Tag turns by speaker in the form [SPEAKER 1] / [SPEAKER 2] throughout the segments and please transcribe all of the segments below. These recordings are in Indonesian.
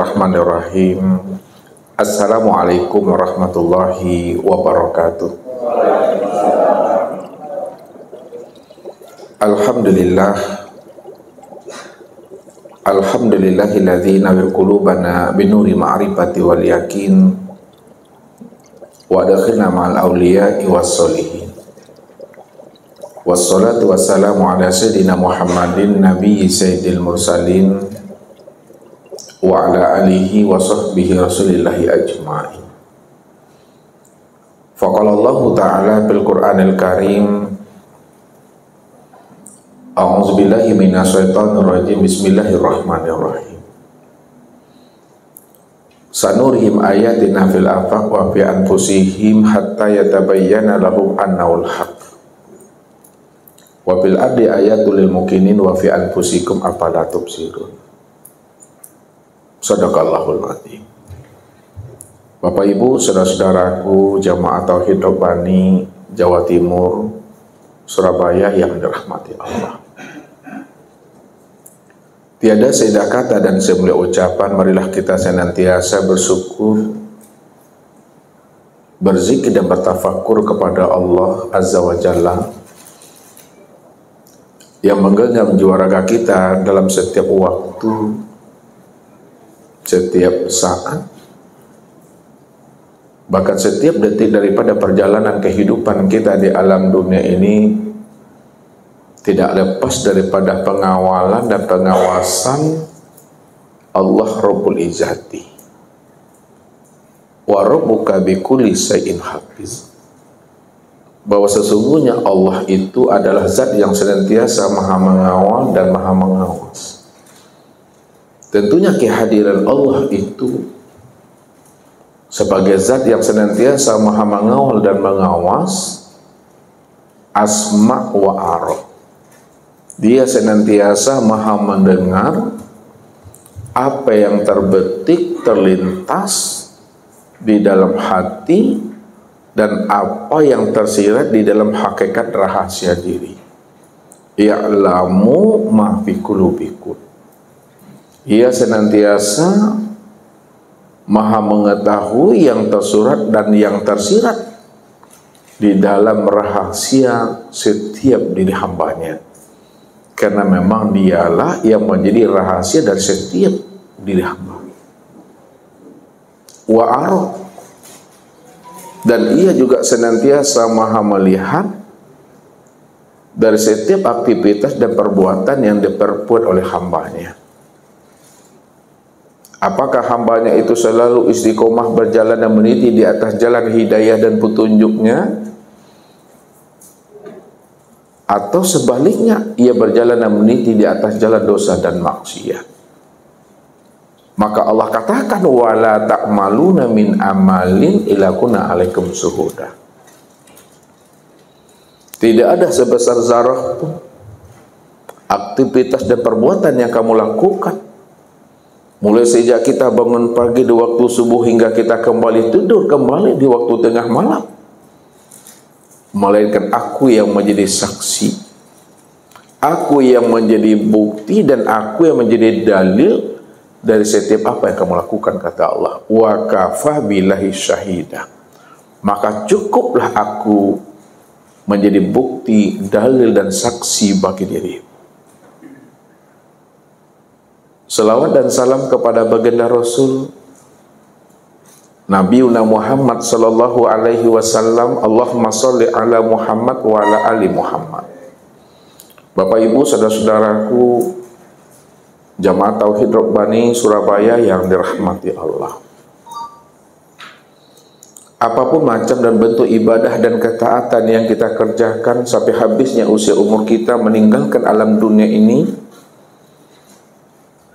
[SPEAKER 1] Bismillahirrahmanirrahim. Assalamualaikum warahmatullahi wabarakatuh. Alhamdulillahilladzi nawwir qulubana binuri ma'rifati wal yakin wa adkhilna ma'al awliya'i was solihin. Wassalatu wassalamu ala sayyidina Muhammadin nabiyyi sayyidil mursalin wa ala alihi wa sahbihi rasulillahi ajma'in. Faqala Allah ta'ala bil Qur'anil Karim, a'udzu billahi minasyaitonir rajim, bismillahirrahmanirrahim. Sanurihim ayatina fil afaq wa fi anfusihim hatta yatabayyana lahum annahul haqq. Wa fil ardi ayatul lil mukminin wa fi anfusikum afala tubsirun. Shadaqallahul azim. Bapak Ibu, saudara-saudaraku jamaah Tauhid Rabbani Jawa Timur, Surabaya yang dirahmati Allah. Tiada seida kata dan semulia ucapan, marilah kita senantiasa bersyukur, berzikir dan bertafakur kepada Allah Azza wa Jalla yang menggenggam jiwa raga kita dalam setiap waktu, setiap saat, bahkan setiap detik daripada perjalanan kehidupan kita di alam dunia ini, tidak lepas daripada pengawalan dan pengawasan Allah Rabbul Izzati. Wa rabbuka bikulli syai'in hafiz. Bahwa sesungguhnya Allah itu adalah zat yang senantiasa maha mengawal dan maha mengawas. Tentunya kehadiran Allah itu sebagai zat yang senantiasa maha mengawal dan mengawas, asma wa ara. Dia senantiasa maha mendengar apa yang terbetik, terlintas di dalam hati dan apa yang tersirat di dalam hakikat rahasia diri. Ya'lamu ma fi qulubikum. Ia senantiasa maha mengetahui yang tersurat dan yang tersirat di dalam rahasia setiap diri hambanya. Karena memang dialah yang menjadi rahasia dari setiap diri hamba. Wa ara, dan ia juga senantiasa maha melihat dari setiap aktivitas dan perbuatan yang diperbuat oleh hambanya. Apakah hambanya itu selalu istiqomah berjalan dan meniti di atas jalan hidayah dan petunjuknya, atau sebaliknya ia berjalan dan meniti di atas jalan dosa dan maksiat? Maka Allah katakan, wala ta'maluna min amalin illa kunna alaikum syuhuda. Tidak ada sebesar zarah pun aktivitas dan perbuatan yang kamu lakukan, mulai sejak kita bangun pagi di waktu subuh hingga kita kembali tidur kembali di waktu tengah malam, melainkan aku yang menjadi saksi, aku yang menjadi bukti, dan aku yang menjadi dalil dari setiap apa yang kamu lakukan, kata Allah. Wa kafa billahi syahida. Maka cukuplah aku menjadi bukti, dalil dan saksi bagi dirimu. Salawat dan salam kepada baginda Rasul Nabiuna Muhammad sallallahu alaihi wasallam. Allahumma sholli ala Muhammad wa ala ali Muhammad. Bapak Ibu, saudara-saudaraku jamaah Tauhid Rabbani Surabaya yang dirahmati Allah. Apapun macam dan bentuk ibadah dan ketaatan yang kita kerjakan sampai habisnya usia umur kita meninggalkan alam dunia ini,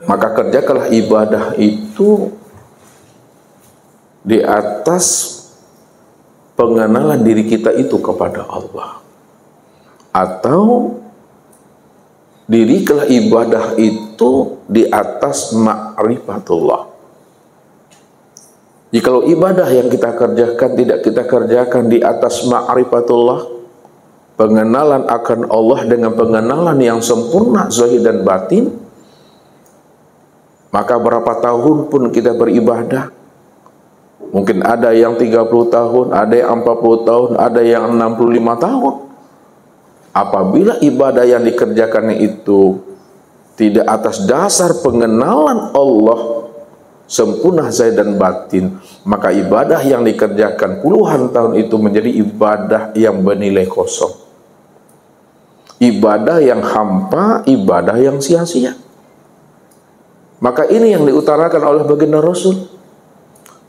[SPEAKER 1] maka kerjakanlah ibadah itu di atas pengenalan diri kita itu kepada Allah, atau dirikanlah ibadah itu di atas ma'rifatullah. Jikalau ibadah yang kita kerjakan tidak kita kerjakan di atas ma'rifatullah, pengenalan akan Allah dengan pengenalan yang sempurna zahir dan batin, Maka berapa tahun pun kita beribadah, mungkin ada yang 30 tahun, ada yang 40 tahun, ada yang 65 tahun. Apabila ibadah yang dikerjakannya itu tidak atas dasar pengenalan Allah sempurna zahir dan batin, maka ibadah yang dikerjakan puluhan tahun itu menjadi ibadah yang bernilai kosong, ibadah yang hampa, ibadah yang sia-sia. Maka ini yang diutarakan oleh baginda Rasul,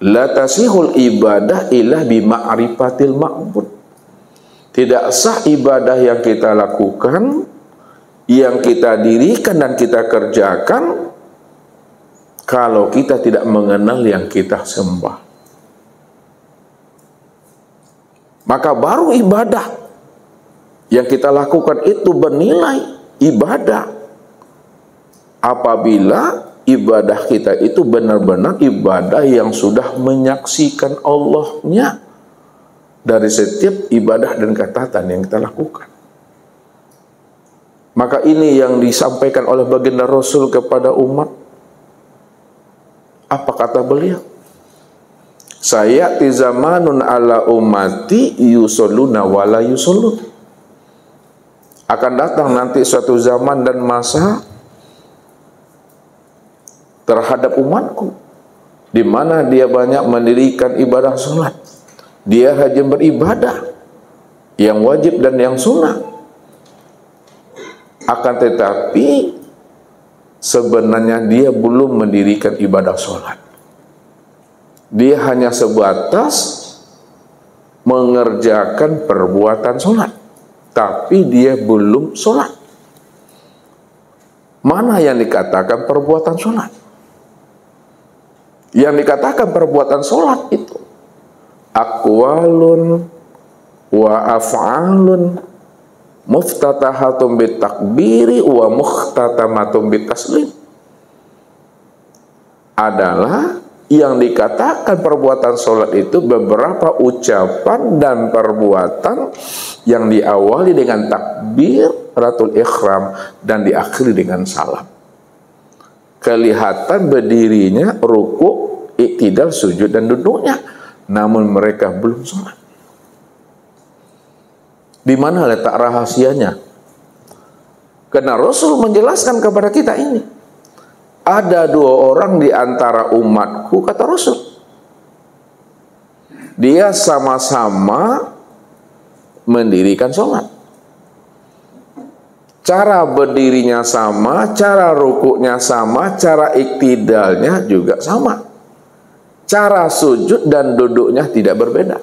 [SPEAKER 1] la tasihul ibadah illa bima'rifatil ma'bud. Tidak sah ibadah yang kita lakukan, yang kita dirikan dan kita kerjakan, kalau kita tidak mengenal yang kita sembah. Maka baru ibadah yang kita lakukan itu bernilai ibadah apabila ibadah kita itu benar-benar ibadah yang sudah menyaksikan Allahnya dari setiap ibadah dan ketaatan yang kita lakukan. Maka ini yang disampaikan oleh baginda Rasul kepada umat. Apa kata beliau? Sayati zamanun ala ummati yusalluna wala yusallun. Akan datang nanti suatu zaman dan masa terhadap umatku, di mana dia banyak mendirikan ibadah sholat, dia hanya beribadah yang wajib dan yang sunnah, akan tetapi sebenarnya dia belum mendirikan ibadah sholat. Dia hanya sebatas mengerjakan perbuatan sholat, tapi dia belum sholat. Mana yang dikatakan perbuatan sholat? Yang dikatakan perbuatan sholat itu aqwalun wa af'alun muftatahatun bitakbiri wa muhtatamatun bitaslim. Adalah yang dikatakan perbuatan sholat itu beberapa ucapan dan perbuatan yang diawali dengan takbir ratul ikhram dan diakhiri dengan salam. Kelihatan berdirinya, ruku, iktidal, sujud dan duduknya, namun mereka belum sholat. Di mana letak rahasianya? Karena Rasul menjelaskan kepada kita ini. Ada dua orang di antara umatku, kata Rasul. Dia sama-sama mendirikan sholat. Cara berdirinya sama, cara rukuknya sama, cara iktidalnya juga sama. Cara sujud dan duduknya tidak berbeda.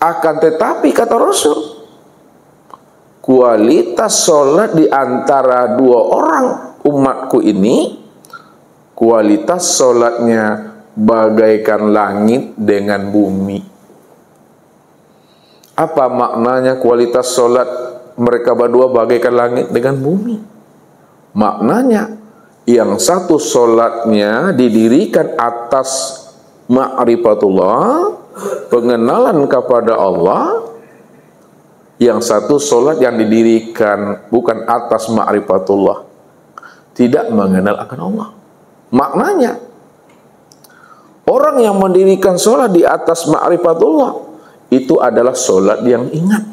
[SPEAKER 1] Akan tetapi kata Rasul, kualitas sholat di antara dua orang umatku ini, kualitas sholatnya bagaikan langit dengan bumi. Apa maknanya kualitas sholat mereka berdua bagaikan langit dengan bumi? Maknanya yang satu sholatnya didirikan atas ma'rifatullah, pengenalan kepada Allah. Yang satu sholat yang didirikan bukan atas ma'rifatullah, tidak mengenal akan Allah. Maknanya orang yang mendirikan sholat di atas ma'rifatullah itu adalah sholat yang ingat.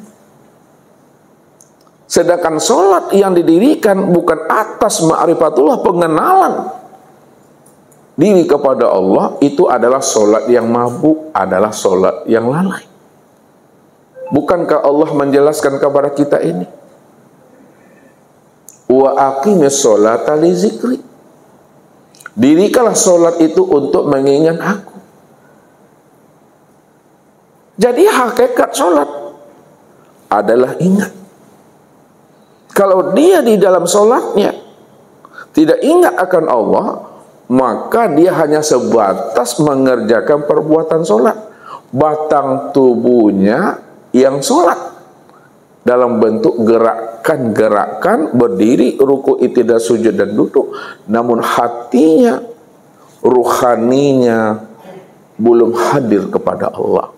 [SPEAKER 1] Sedangkan sholat yang didirikan bukan atas ma'rifatullah, pengenalan diri kepada Allah, itu adalah sholat yang mabuk, adalah sholat yang lalai. Bukankah Allah menjelaskan kepada kita ini? Wa aqimis sholata li zikri. Dirikanlah sholat itu untuk mengingat aku. Jadi hakikat sholat adalah ingat. Kalau dia di dalam sholatnya tidak ingat akan Allah, maka dia hanya sebatas mengerjakan perbuatan sholat. Batang tubuhnya yang sholat dalam bentuk gerakan-gerakan, berdiri, ruku, iktidal, sujud dan duduk. Namun hatinya, ruhaninya belum hadir kepada Allah.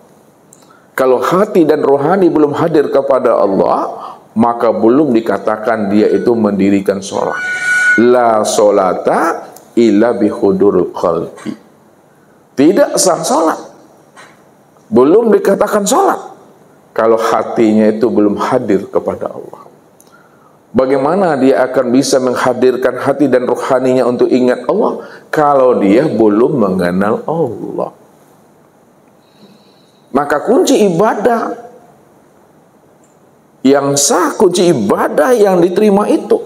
[SPEAKER 1] Kalau hati dan rohani belum hadir kepada Allah, maka belum dikatakan dia itu mendirikan sholat. La sholata illa bihudurul qalbi. Tidak sah sholat, belum dikatakan sholat, kalau hatinya itu belum hadir kepada Allah. Bagaimana dia akan bisa menghadirkan hati dan rohaninya untuk ingat Allah kalau dia belum mengenal Allah? Maka kunci ibadah yang sah, kunci ibadah yang diterima itu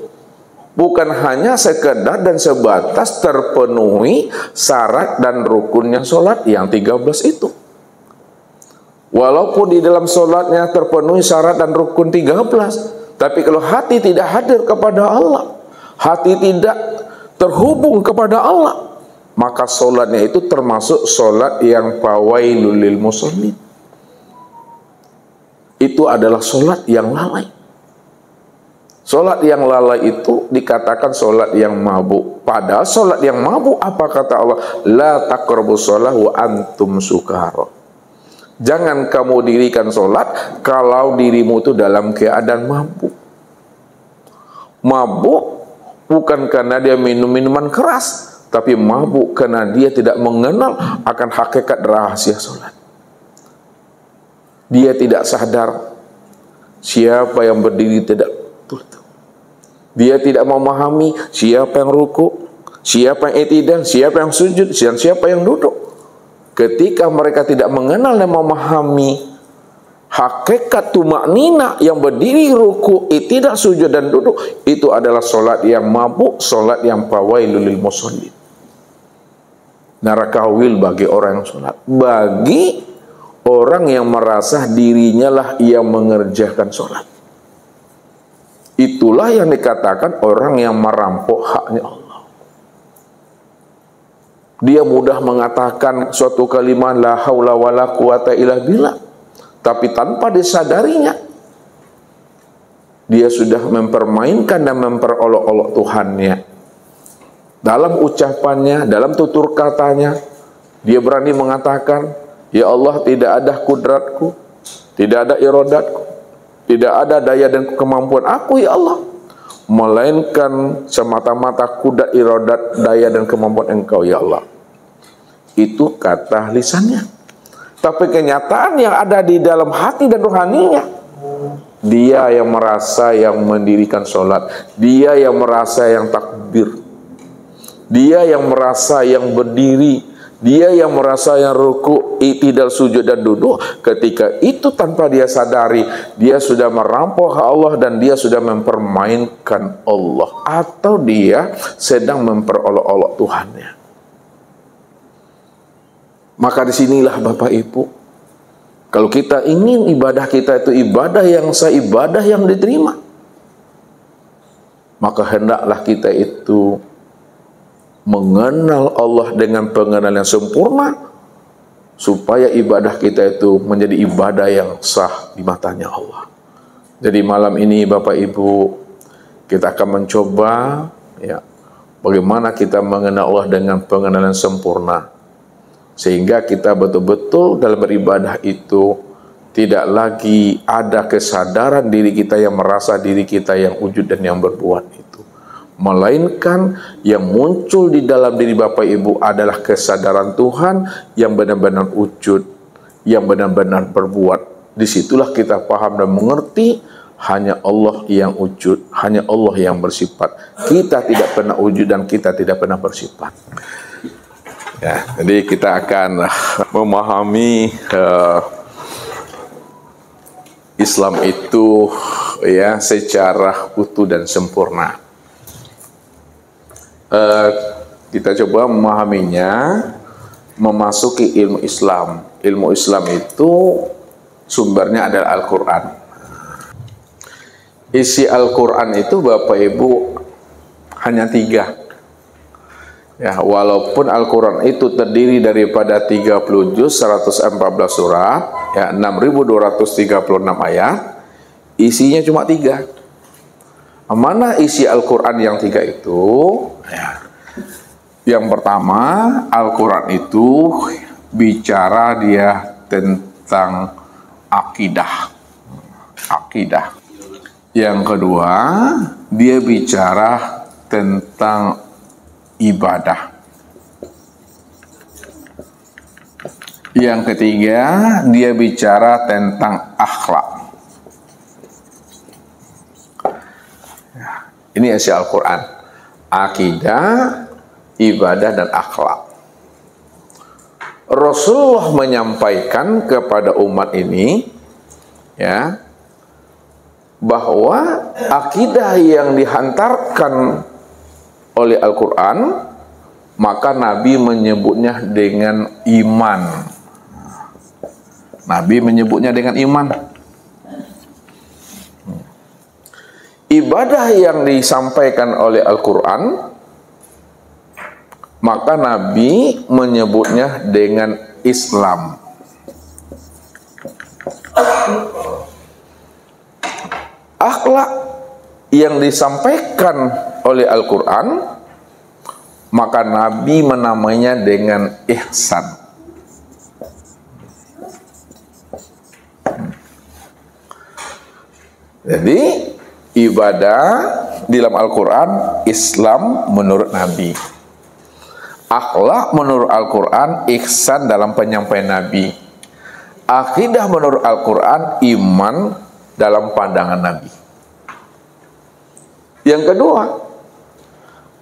[SPEAKER 1] bukan hanya sekedar dan sebatas terpenuhi syarat dan rukunnya sholat yang 13 itu. Walaupun di dalam sholatnya terpenuhi syarat dan rukun 13, tapi kalau hati tidak hadir kepada Allah, hati tidak terhubung kepada Allah, maka sholatnya itu termasuk sholat yang fawailul lil musallin. Itu adalah sholat yang lalai. Sholat yang lalai itu dikatakan sholat yang mabuk. Padahal sholat yang mabuk, apa kata Allah? La taqrabus sholah wa antum sukara. Jangan kamu dirikan sholat kalau dirimu itu dalam keadaan mabuk. Mabuk bukan karena dia minum minuman keras, tapi mabuk karena dia tidak mengenal akan hakikat rahasia sholat. Dia tidak sadar siapa yang berdiri tidak betul. Dia tidak memahami siapa yang ruku, siapa yang i'tidal, siapa yang sujud, dan siapa yang duduk. Ketika mereka tidak mengenal dan memahami hakikat tumaknina yang berdiri, ruku, i'tidal, sujud dan duduk, itu adalah solat yang mabuk, solat yang fawailul lil musallin. Neraka wil bagi orang yang solat, bagi orang yang merasa dirinya lah yang mengerjakan solat. Itulah yang dikatakan orang yang merampok haknya Allah. Dia mudah mengatakan suatu kalimat la haula wala quwata illa billah, tapi tanpa disadarinya dia sudah mempermainkan dan memperolok-olok Tuhannya. Dalam ucapannya, dalam tutur katanya, dia berani mengatakan, ya Allah, tidak ada kudratku, tidak ada iradatku, tidak ada daya dan kemampuan aku ya Allah, melainkan semata-mata kudrat, iradat, daya dan kemampuan Engkau ya Allah. Itu kata lisannya. Tapi kenyataan yang ada di dalam hati dan rohaninya, dia yang merasa yang mendirikan sholat, dia yang merasa yang takbir, dia yang merasa yang berdiri, dia yang merasa yang ruku, i'tidal, sujud dan duduk. Ketika itu tanpa dia sadari, dia sudah merampok hak Allah dan dia sudah mempermainkan Allah, atau dia sedang memperolok-olok Tuhannya. Maka disinilah Bapak Ibu, kalau kita ingin ibadah kita itu ibadah yang sah, ibadah yang diterima, maka hendaklah kita itu mengenal Allah dengan pengenalan yang sempurna, supaya ibadah kita itu menjadi ibadah yang sah di matanya Allah. Jadi malam ini Bapak Ibu, kita akan mencoba ya, bagaimana kita mengenal Allah dengan pengenalan sempurna, sehingga kita betul-betul dalam beribadah itu tidak lagi ada kesadaran diri kita yang merasa diri kita yang wujud dan yang berbuat itu, melainkan yang muncul di dalam diri Bapak Ibu adalah kesadaran Tuhan yang benar-benar wujud, yang benar-benar berbuat. Disitulah kita paham dan mengerti hanya Allah yang wujud, hanya Allah yang bersifat. Kita tidak pernah wujud dan kita tidak pernah bersifat. Ya, jadi kita akan memahami Islam itu ya secara utuh dan sempurna. Kita coba memahaminya memasuki ilmu Islam. Ilmu Islam itu sumbernya adalah Al-Quran. Isi Al-Quran itu Bapak Ibu hanya 3. Ya, walaupun Al-Quran itu terdiri daripada 30 juz, 114 surat, ya, 6.236 ayat, isinya cuma 3. Mana isi Al-Quran yang 3 itu? Ya. Yang pertama, Al-Quran itu bicara dia tentang akidah. Akidah. Yang kedua, dia bicara tentang ibadah. Yang ketiga, dia bicara tentang akhlak. Ini isi Al-Quran. Akidah, ibadah, dan akhlak. Rasulullah menyampaikan kepada umat ini, ya, bahwa akidah yang dihantarkan oleh Al-Quran, maka Nabi menyebutnya dengan iman. Nabi menyebutnya dengan iman. Ibadah yang disampaikan oleh Al-Quran, maka Nabi menyebutnya dengan Islam. Akhlak yang disampaikan oleh Al-Quran, maka Nabi menamainya dengan ihsan. Jadi ibadah di dalam Al-Quran, Islam menurut Nabi. Akhlak menurut Al-Quran, ihsan dalam penyampaian Nabi. Akidah menurut Al-Quran, iman dalam pandangan Nabi. Yang kedua,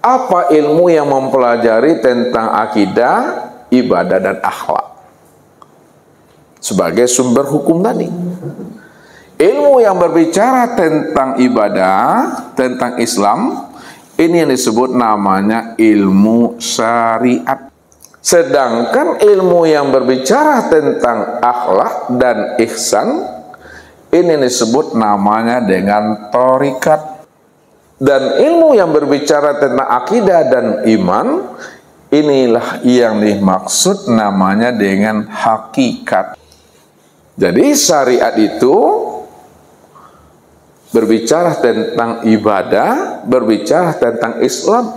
[SPEAKER 1] apa ilmu yang mempelajari tentang akidah, ibadah, dan akhlak? Sebagai sumber hukum tadi. Ilmu yang berbicara tentang ibadah, tentang Islam, ini yang disebut namanya ilmu syariat. Sedangkan ilmu yang berbicara tentang akhlak dan ihsan, ini disebut namanya dengan thariqat. Dan ilmu yang berbicara tentang akidah dan iman, inilah yang dimaksud namanya dengan hakikat. Jadi syariat itu berbicara tentang ibadah, berbicara tentang Islam.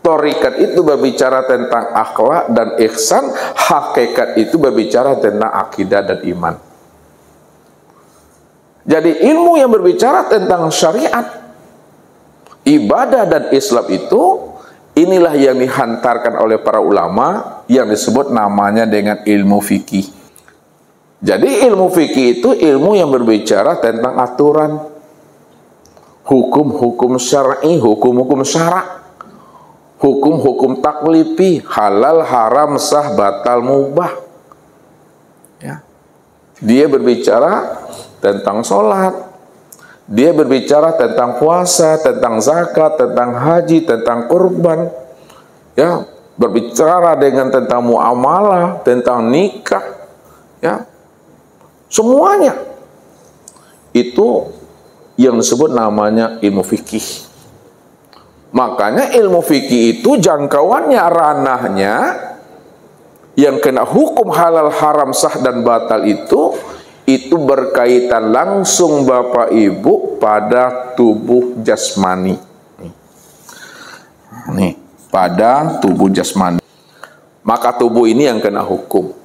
[SPEAKER 1] Thariqat itu berbicara tentang akhlak dan ihsan. Hakikat itu berbicara tentang akidah dan iman. Jadi ilmu yang berbicara tentang syariat, ibadah dan Islam itu, inilah yang dihantarkan oleh para ulama yang disebut namanya dengan ilmu fikih. Jadi ilmu fikih itu ilmu yang berbicara tentang aturan, hukum-hukum syar'i, hukum-hukum syarak, hukum-hukum taklifi, halal, haram, sah, batal, mubah. Ya. Dia berbicara tentang sholat, dia berbicara tentang puasa, tentang zakat, tentang haji, tentang kurban. Ya, berbicara dengan tentang muamalah, tentang nikah. Ya. Semuanya itu yang disebut namanya ilmu fikih. Makanya ilmu fikih itu jangkauannya, ranahnya, yang kena hukum halal, haram, sah, dan batal itu berkaitan langsung Bapak Ibu pada tubuh jasmani. Nih, pada tubuh jasmani. Maka tubuh ini yang kena hukum.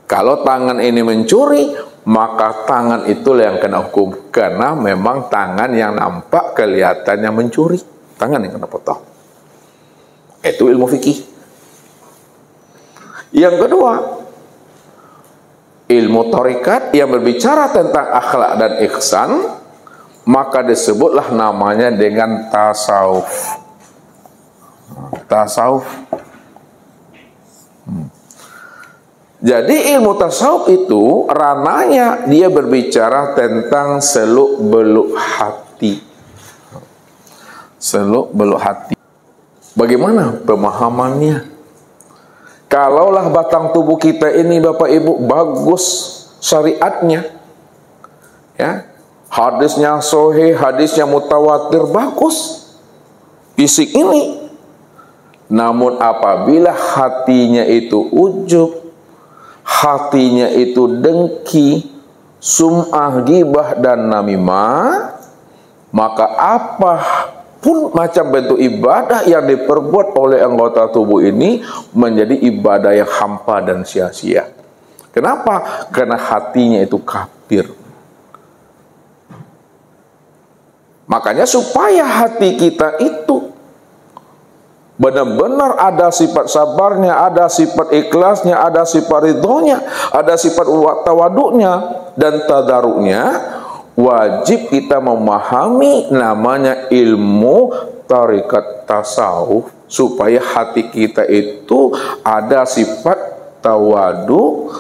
[SPEAKER 1] Kalau tangan ini mencuri, maka tangan itulah yang kena hukum. Karena memang tangan yang nampak kelihatannya mencuri. Tangan yang kena potong. Itu ilmu fikih. Yang kedua, ilmu thariqat yang berbicara tentang akhlak dan ihsan, maka disebutlah namanya dengan tasawuf. Tasawuf. Jadi ilmu tasawuf itu ranahnya dia berbicara tentang seluk-beluk hati. Seluk-beluk hati. Bagaimana pemahamannya? Kalaulah batang tubuh kita ini Bapak Ibu bagus syariatnya, ya, hadisnya sahih, hadisnya mutawatir, bagus fisik ini. Namun apabila hatinya itu ujub, hatinya itu dengki, sum'ah, ghibah, dan namimah, maka apapun macam bentuk ibadah yang diperbuat oleh anggota tubuh ini menjadi ibadah yang hampa dan sia-sia. Kenapa? Karena hatinya itu kafir. Makanya supaya hati kita itu benar-benar ada sifat sabarnya, ada sifat ikhlasnya, ada sifat ridhonya, ada sifat tawaduknya dan tadaruknya, wajib kita memahami namanya ilmu tarikat tasawuf, supaya hati kita itu ada sifat tawadu,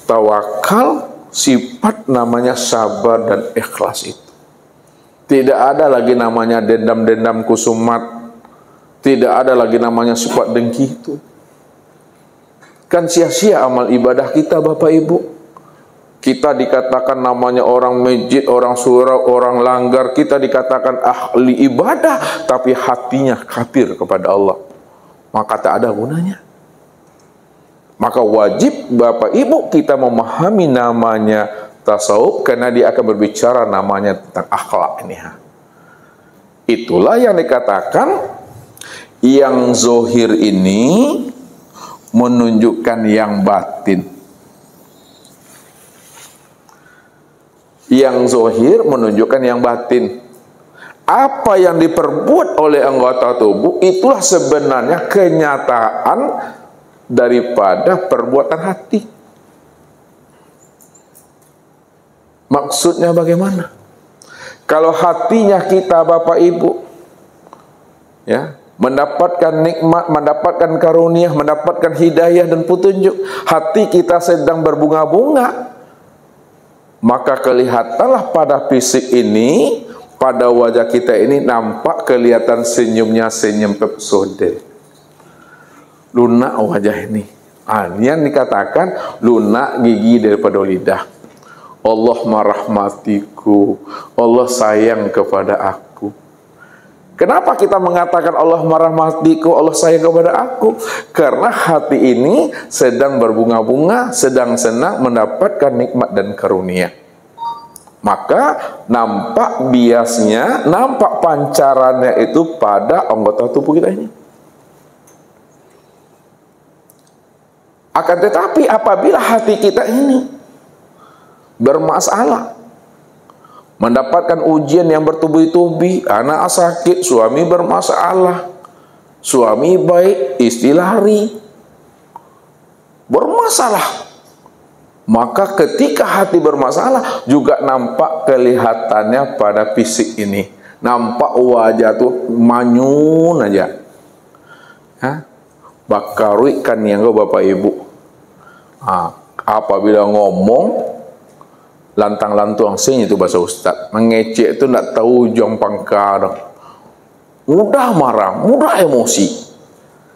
[SPEAKER 1] tawakal, sifat namanya sabar dan ikhlas itu. Tidak ada lagi namanya dendam-dendam kusumat, tidak ada lagi namanya sifat dengki itu. Kan sia-sia amal ibadah kita, Bapak Ibu. Kita dikatakan namanya orang masjid, orang surau, orang langgar, kita dikatakan ahli ibadah, tapi hatinya kafir kepada Allah, maka tak ada gunanya. Maka wajib Bapak Ibu kita memahami namanya tasawuf, karena dia akan berbicara namanya tentang akhlak ini. Itulah yang dikatakan yang zohir ini menunjukkan yang batin. Yang zohir menunjukkan yang batin. Apa yang diperbuat oleh anggota tubuh itulah sebenarnya kenyataan daripada perbuatan hati. Maksudnya bagaimana? Kalau hatinya kita, Bapak Ibu, ya, mendapatkan nikmat, mendapatkan karunia, mendapatkan hidayah dan petunjuk, hati kita sedang berbunga-bunga, maka kelihatanlah pada fisik ini, pada wajah kita ini nampak kelihatan senyumnya, senyum pepsode, lunak wajah ini. Yang dikatakan lunak gigi daripada lidah. Allah merahmatiku, Allah sayang kepada aku. Kenapa kita mengatakan Allah merahmatiku, Allah sayang kepada aku? Karena hati ini sedang berbunga-bunga, sedang senang mendapatkan nikmat dan karunia. Maka nampak biasnya, nampak pancarannya itu pada anggota tubuh kita ini. Akan tetapi apabila hati kita ini bermasalah, mendapatkan ujian yang bertubi-tubi, anak sakit, suami bermasalah, suami baik, istri lari, bermasalah, maka ketika hati bermasalah juga nampak kelihatannya pada fisik ini, nampak wajah tuh manyun aja. Bakarui kan yang Bapak Ibu, apabila ngomong lantang-lantung sing itu bahasa Ustaz, mengecek itu nak tahu jong pangkar, mudah marah, mudah emosi.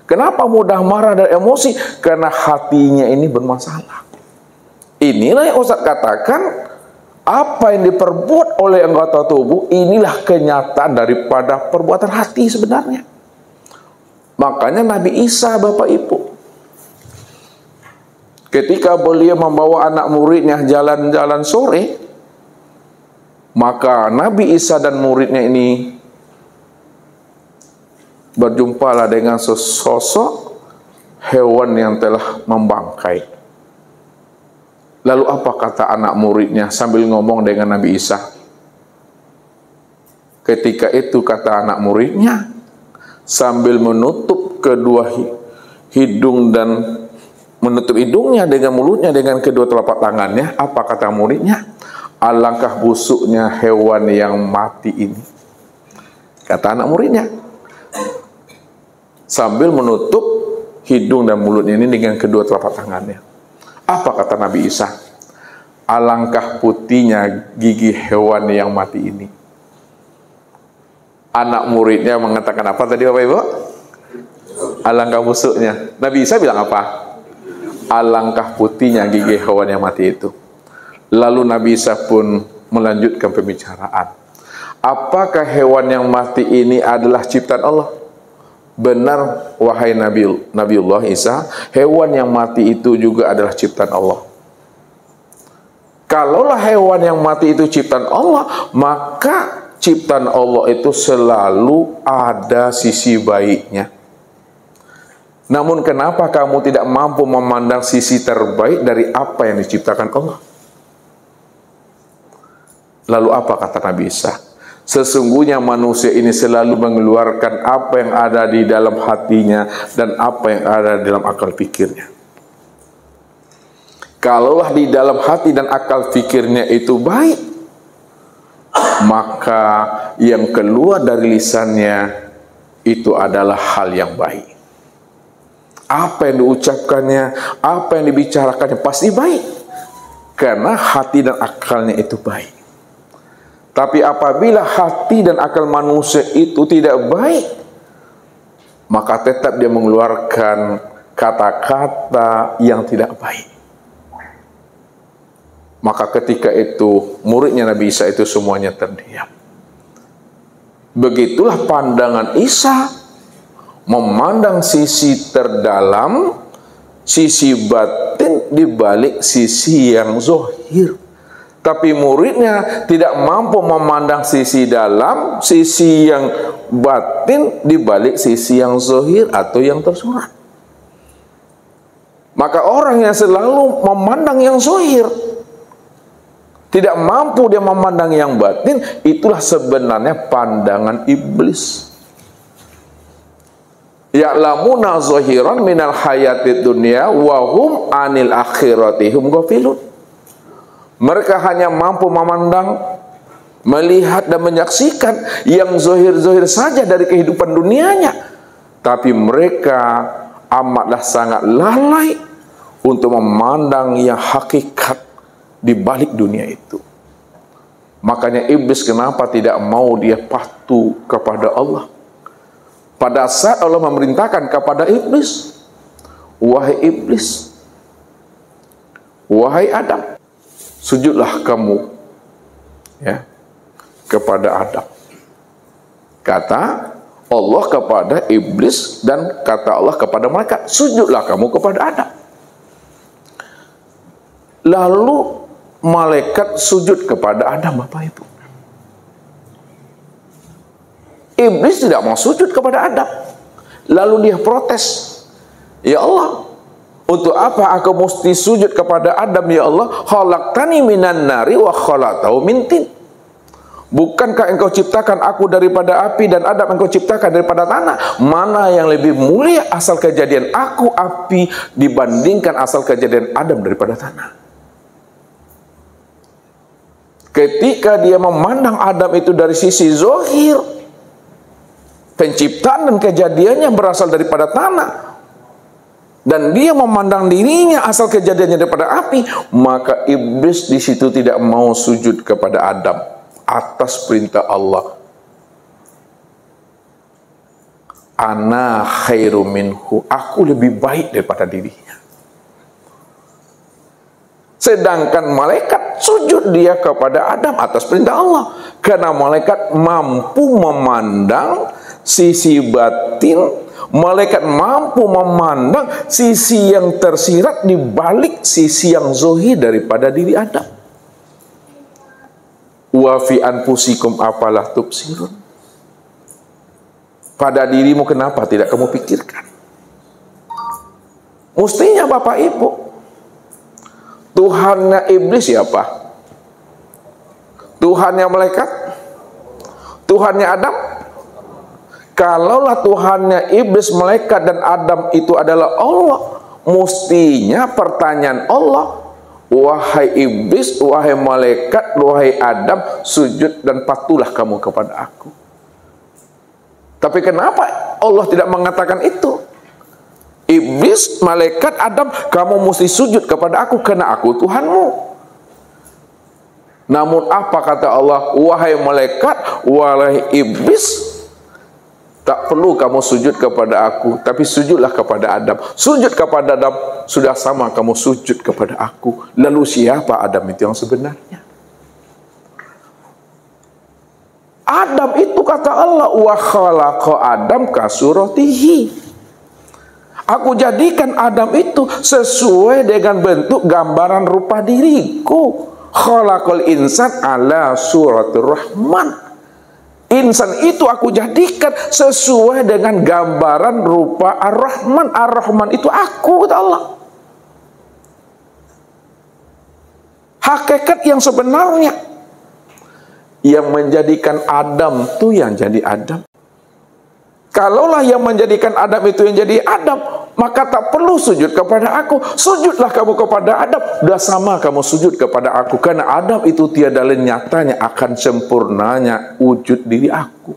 [SPEAKER 1] Kenapa mudah marah dan emosi? Karena hatinya ini bermasalah. Inilah yang Ustaz katakan, apa yang diperbuat oleh anggota tubuh inilah kenyataan daripada perbuatan hati sebenarnya. Makanya Nabi Isa, Bapak Ibu, ketika beliau membawa anak muridnya jalan-jalan sore, maka Nabi Isa dan muridnya ini berjumpalah dengan sesosok hewan yang telah membangkai. Lalu apa kata anak muridnya sambil ngomong dengan Nabi Isa? Ketika itu kata anak muridnya, sambil menutup kedua hidung dan menutup hidungnya dengan mulutnya dengan kedua telapak tangannya, apa kata muridnya? Alangkah busuknya hewan yang mati ini, kata anak muridnya, sambil menutup hidung dan mulutnya ini dengan kedua telapak tangannya. Apa kata Nabi Isa? Alangkah putihnya gigi hewan yang mati ini. Anak muridnya mengatakan apa tadi, Bapak Ibu? Alangkah busuknya. Nabi Isa bilang apa? Alangkah putihnya gigi hewan yang mati itu. Lalu Nabi Isa pun melanjutkan pembicaraan. Apakah hewan yang mati ini adalah ciptaan Allah? Benar, wahai Nabiullah Isa, hewan yang mati itu juga adalah ciptaan Allah. Kalaulah hewan yang mati itu ciptaan Allah, maka ciptaan Allah itu selalu ada sisi baiknya. Namun kenapa kamu tidak mampu memandang sisi terbaik dari apa yang diciptakan Allah? Lalu apa kata Nabi Isa? Sesungguhnya manusia ini selalu mengeluarkan apa yang ada di dalam hatinya dan apa yang ada di dalam akal pikirnya. Kalaulah di dalam hati dan akal pikirnya itu baik, maka yang keluar dari lisannya itu adalah hal yang baik. Apa yang diucapkannya, apa yang dibicarakannya pasti baik, karena hati dan akalnya itu baik. Tapi apabila hati dan akal manusia itu tidak baik, maka tetap dia mengeluarkan kata-kata yang tidak baik. Maka ketika itu muridnya Nabi Isa itu semuanya terdiam. Begitulah pandangan Isa, memandang sisi terdalam, sisi batin di balik sisi yang zahir. Tapi muridnya tidak mampu memandang sisi dalam, sisi yang batin di balik sisi yang zahir atau yang tersurat. Maka orang yang selalu memandang yang zahir, tidak mampu dia memandang yang batin, itulah sebenarnya pandangan iblis. Ya'lamuna zahiran minal hayatid dunya wa hum anil akhirati hum ghafilun. Mereka hanya mampu memandang, melihat dan menyaksikan yang zahir-zahir saja dari kehidupan dunianya. Tapi mereka amatlah sangat lalai untuk memandang yang hakikat di balik dunia itu. Makanya iblis kenapa tidak mau dia patuh kepada Allah? Pada saat Allah memerintahkan kepada iblis, wahai iblis, wahai Adam, sujudlah kamu ya kepada Adam. Kata Allah kepada iblis dan kata Allah kepada malaikat, sujudlah kamu kepada Adam. Lalu malaikat sujud kepada Adam, Bapak Ibu. Iblis tidak mau sujud kepada Adam. Lalu dia protes, ya Allah, untuk apa aku mesti sujud kepada Adam, ya Allah? Khalaqtani minan nari wa khalaqtahu min tin. Bukankah engkau ciptakan aku daripada api dan Adam engkau ciptakan daripada tanah? Mana yang lebih mulia asal kejadian aku api dibandingkan asal kejadian Adam daripada tanah? Ketika dia memandang Adam itu dari sisi zahir, penciptaan dan kejadiannya berasal daripada tanah, dan dia memandang dirinya asal kejadiannya daripada api, maka iblis di situ tidak mau sujud kepada Adam atas perintah Allah. Ana khairu minhu, aku lebih baik daripada dirinya. Sedangkan malaikat sujud dia kepada Adam atas perintah Allah, karena malaikat mampu memandang sisi batin, malaikat mampu memandang sisi yang tersirat di balik sisi yang zahir daripada diri Adam. Wa fi anfusikum afalah tubsirun. Pada dirimu kenapa tidak kamu pikirkan? Mestinya Bapak Ibu, Tuhannya iblis siapa? Tuhannya malaikat? Tuhannya Adam? Kalaulah Tuhannya iblis, malaikat, dan Adam itu adalah Allah, mestinya pertanyaan Allah, wahai iblis, wahai malaikat, wahai Adam, sujud dan patuhlah kamu kepada aku. Tapi kenapa Allah tidak mengatakan itu? Iblis, malaikat, Adam, kamu mesti sujud kepada aku karena aku Tuhanmu. Namun apa kata Allah? Wahai malaikat, wahai iblis, tak perlu kamu sujud kepada aku, tapi sujudlah kepada Adam. Sujud kepada Adam, sudah sama kamu sujud kepada aku. Lalu siapa Adam itu yang sebenarnya? Adam itu kata Allah, wa khalaqa Adam kasuratihi. Aku jadikan Adam itu sesuai dengan bentuk gambaran rupa diriku. Khalaqal insan ala suratir rahman. Insan itu aku jadikan sesuai dengan gambaran rupa Ar-Rahman. Ar-Rahman itu aku, kata Allah. Hakikat yang sebenarnya. Yang menjadikan Adam tuh yang jadi Adam. Kalaulah yang menjadikan Adam itu yang jadi Adam, maka tak perlu sujud kepada aku. Sujudlah kamu kepada Adam. Sudah sama kamu sujud kepada aku. Karena Adam itu tiada lain nyatanya akan sempurnanya wujud diri aku.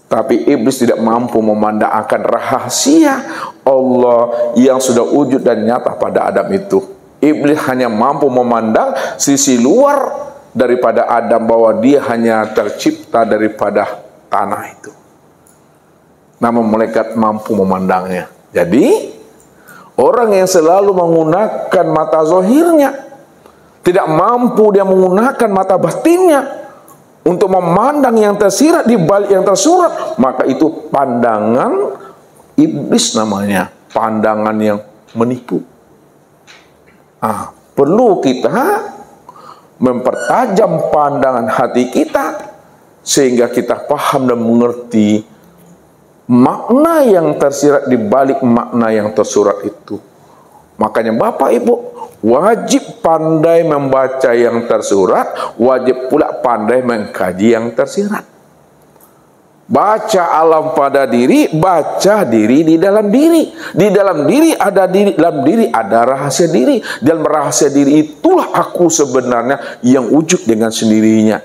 [SPEAKER 1] Tapi iblis tidak mampu memandang akan rahasia Allah yang sudah wujud dan nyata pada Adam itu. Iblis hanya mampu memandang sisi luar daripada Adam, bahwa dia hanya tercipta daripada tanah itu. Namun malaikat mampu memandangnya. Jadi orang yang selalu menggunakan mata zahirnya, tidak mampu dia menggunakan mata batinnya untuk memandang yang tersirat di balik yang tersurat, maka itu pandangan iblis namanya, pandangan yang menipu. Perlu kita mempertajam pandangan hati kita sehingga kita paham dan mengerti makna yang tersirat di balik makna yang tersurat itu. Makanya Bapak Ibu wajib pandai membaca yang tersurat, wajib pula pandai mengkaji yang tersirat. Baca alam pada diri, baca diri di dalam diri. Di dalam diri ada diri, dalam diri ada rahasia diri. Dalam rahasia diri itulah aku sebenarnya yang wujud dengan sendirinya.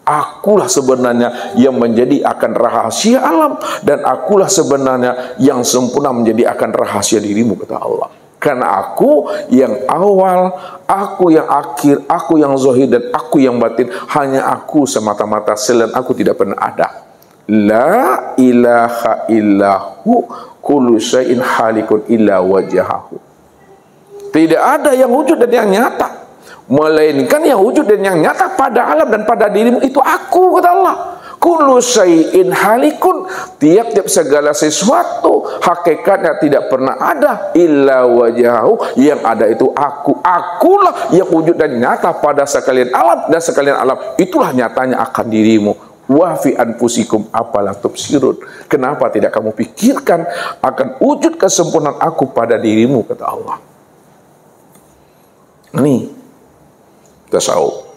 [SPEAKER 1] Akulah sebenarnya yang menjadi akan rahasia alam, dan akulah sebenarnya yang sempurna menjadi akan rahasia dirimu, kata Allah. Karena aku yang awal, aku yang akhir, aku yang zahir dan aku yang batin, hanya aku semata-mata, selain aku tidak pernah ada. La ilaha illahu kullu syai'in halikun illa wajahahu. Tidak ada yang wujud dan yang nyata, melainkan yang wujud dan yang nyata pada alam dan pada dirimu itu aku, kata Allah. Kullu syai'in halikun, tiap-tiap segala sesuatu hakikatnya tidak pernah ada, illa wajahu, yang ada itu aku. Akulah yang wujud dan nyata pada sekalian alam, dan sekalian alam itulah nyatanya akan dirimu. Wa fi anfusikum afala tubsirun. Kenapa tidak kamu pikirkan akan wujud kesempurnaan aku pada dirimu, kata Allah. Ini tasawuf.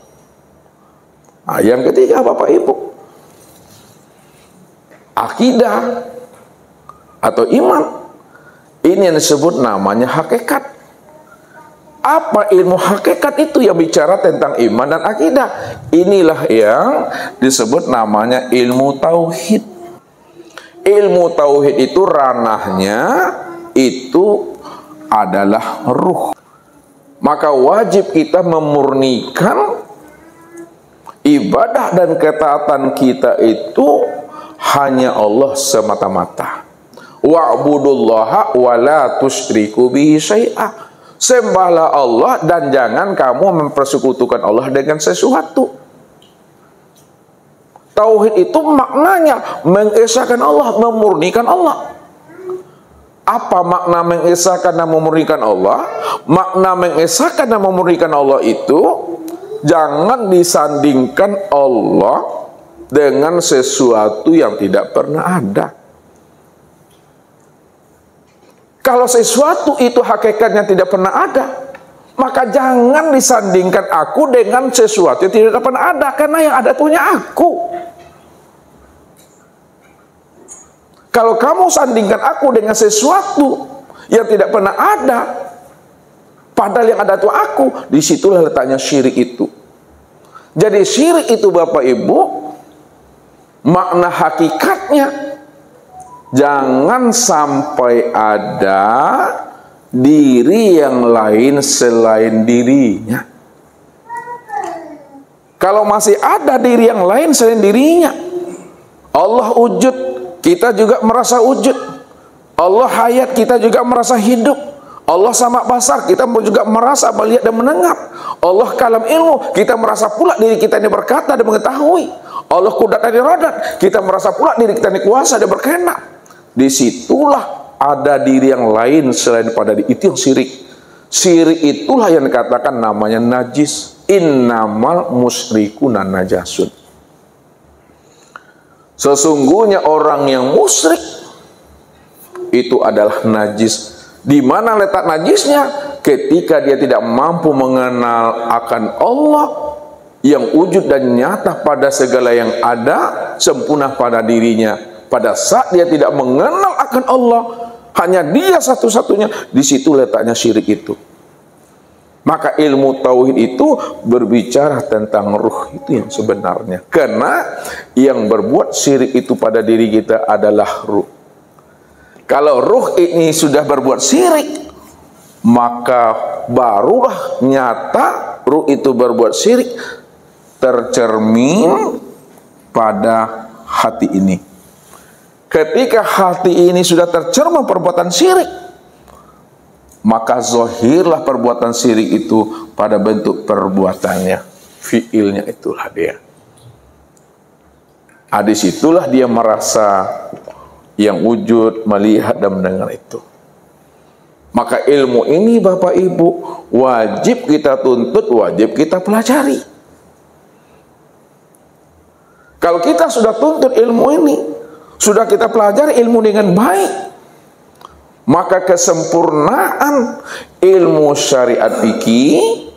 [SPEAKER 1] Yang ketiga Bapak Ibu, akidah atau iman. Ini yang disebut namanya hakikat. Apa ilmu hakikat itu yang bicara tentang iman dan akidah? Inilah yang disebut namanya ilmu tauhid. Ilmu tauhid itu ranahnya itu adalah ruh. Maka wajib kita memurnikan ibadah dan ketaatan kita itu hanya Allah semata-mata. Wa'budullaha wa la tusyriku bihi syai'a. Sembahlah Allah dan jangan kamu mempersekutukan Allah dengan sesuatu. Tauhid itu maknanya mengesahkan Allah, memurnikan Allah. Apa makna mengesahkan dan memurnikan Allah? Makna mengesahkan dan memurnikan Allah itu jangan disandingkan Allah dengan sesuatu yang tidak pernah ada. Kalau sesuatu itu hakikatnya tidak pernah ada, maka jangan disandingkan aku dengan sesuatu yang tidak pernah ada, karena yang ada punya aku. Kalau kamu sandingkan aku dengan sesuatu yang tidak pernah ada, padahal yang ada itu aku, disitulah letaknya syirik itu. Jadi syirik itu Bapak Ibu, makna hakikatnya jangan sampai ada diri yang lain selain dirinya. Kalau masih ada diri yang lain selain dirinya, Allah wujud, kita juga merasa wujud. Allah hayat, kita juga merasa hidup. Allah sama basar, kita juga merasa melihat dan mendengar. Allah kalam ilmu, kita merasa pula diri kita ini berkata dan mengetahui. Allah kudat dan iradat, kita merasa pula diri kita ini kuasa dan berkehendak. Disitulah ada diri yang lain selain pada diri. Itu yang syirik. Syirik itulah yang dikatakan namanya najis. Innamal musyrikuna najasun. Sesungguhnya orang yang musyrik itu adalah najis. Di mana letak najisnya? Ketika dia tidak mampu mengenal akan Allah yang wujud dan nyata pada segala yang ada, sempurna pada dirinya. Pada saat dia tidak mengenal akan Allah, hanya dia satu-satunya, di situ letaknya syirik itu. Maka ilmu tauhid itu berbicara tentang ruh itu yang sebenarnya. Karena yang berbuat syirik itu pada diri kita adalah ruh. Kalau ruh ini sudah berbuat syirik, maka barulah nyata ruh itu berbuat syirik tercermin pada hati ini. Ketika hati ini sudah tercermin perbuatan syirik, maka zahirlah perbuatan syirik itu pada bentuk perbuatannya, fiilnya itulah dia. Disitulah dia merasa yang wujud, melihat dan mendengar itu. Maka ilmu ini Bapak Ibu wajib kita tuntut, wajib kita pelajari. Kalau kita sudah tuntut ilmu ini, sudah kita pelajari ilmu dengan baik, maka kesempurnaan ilmu syariat fikih,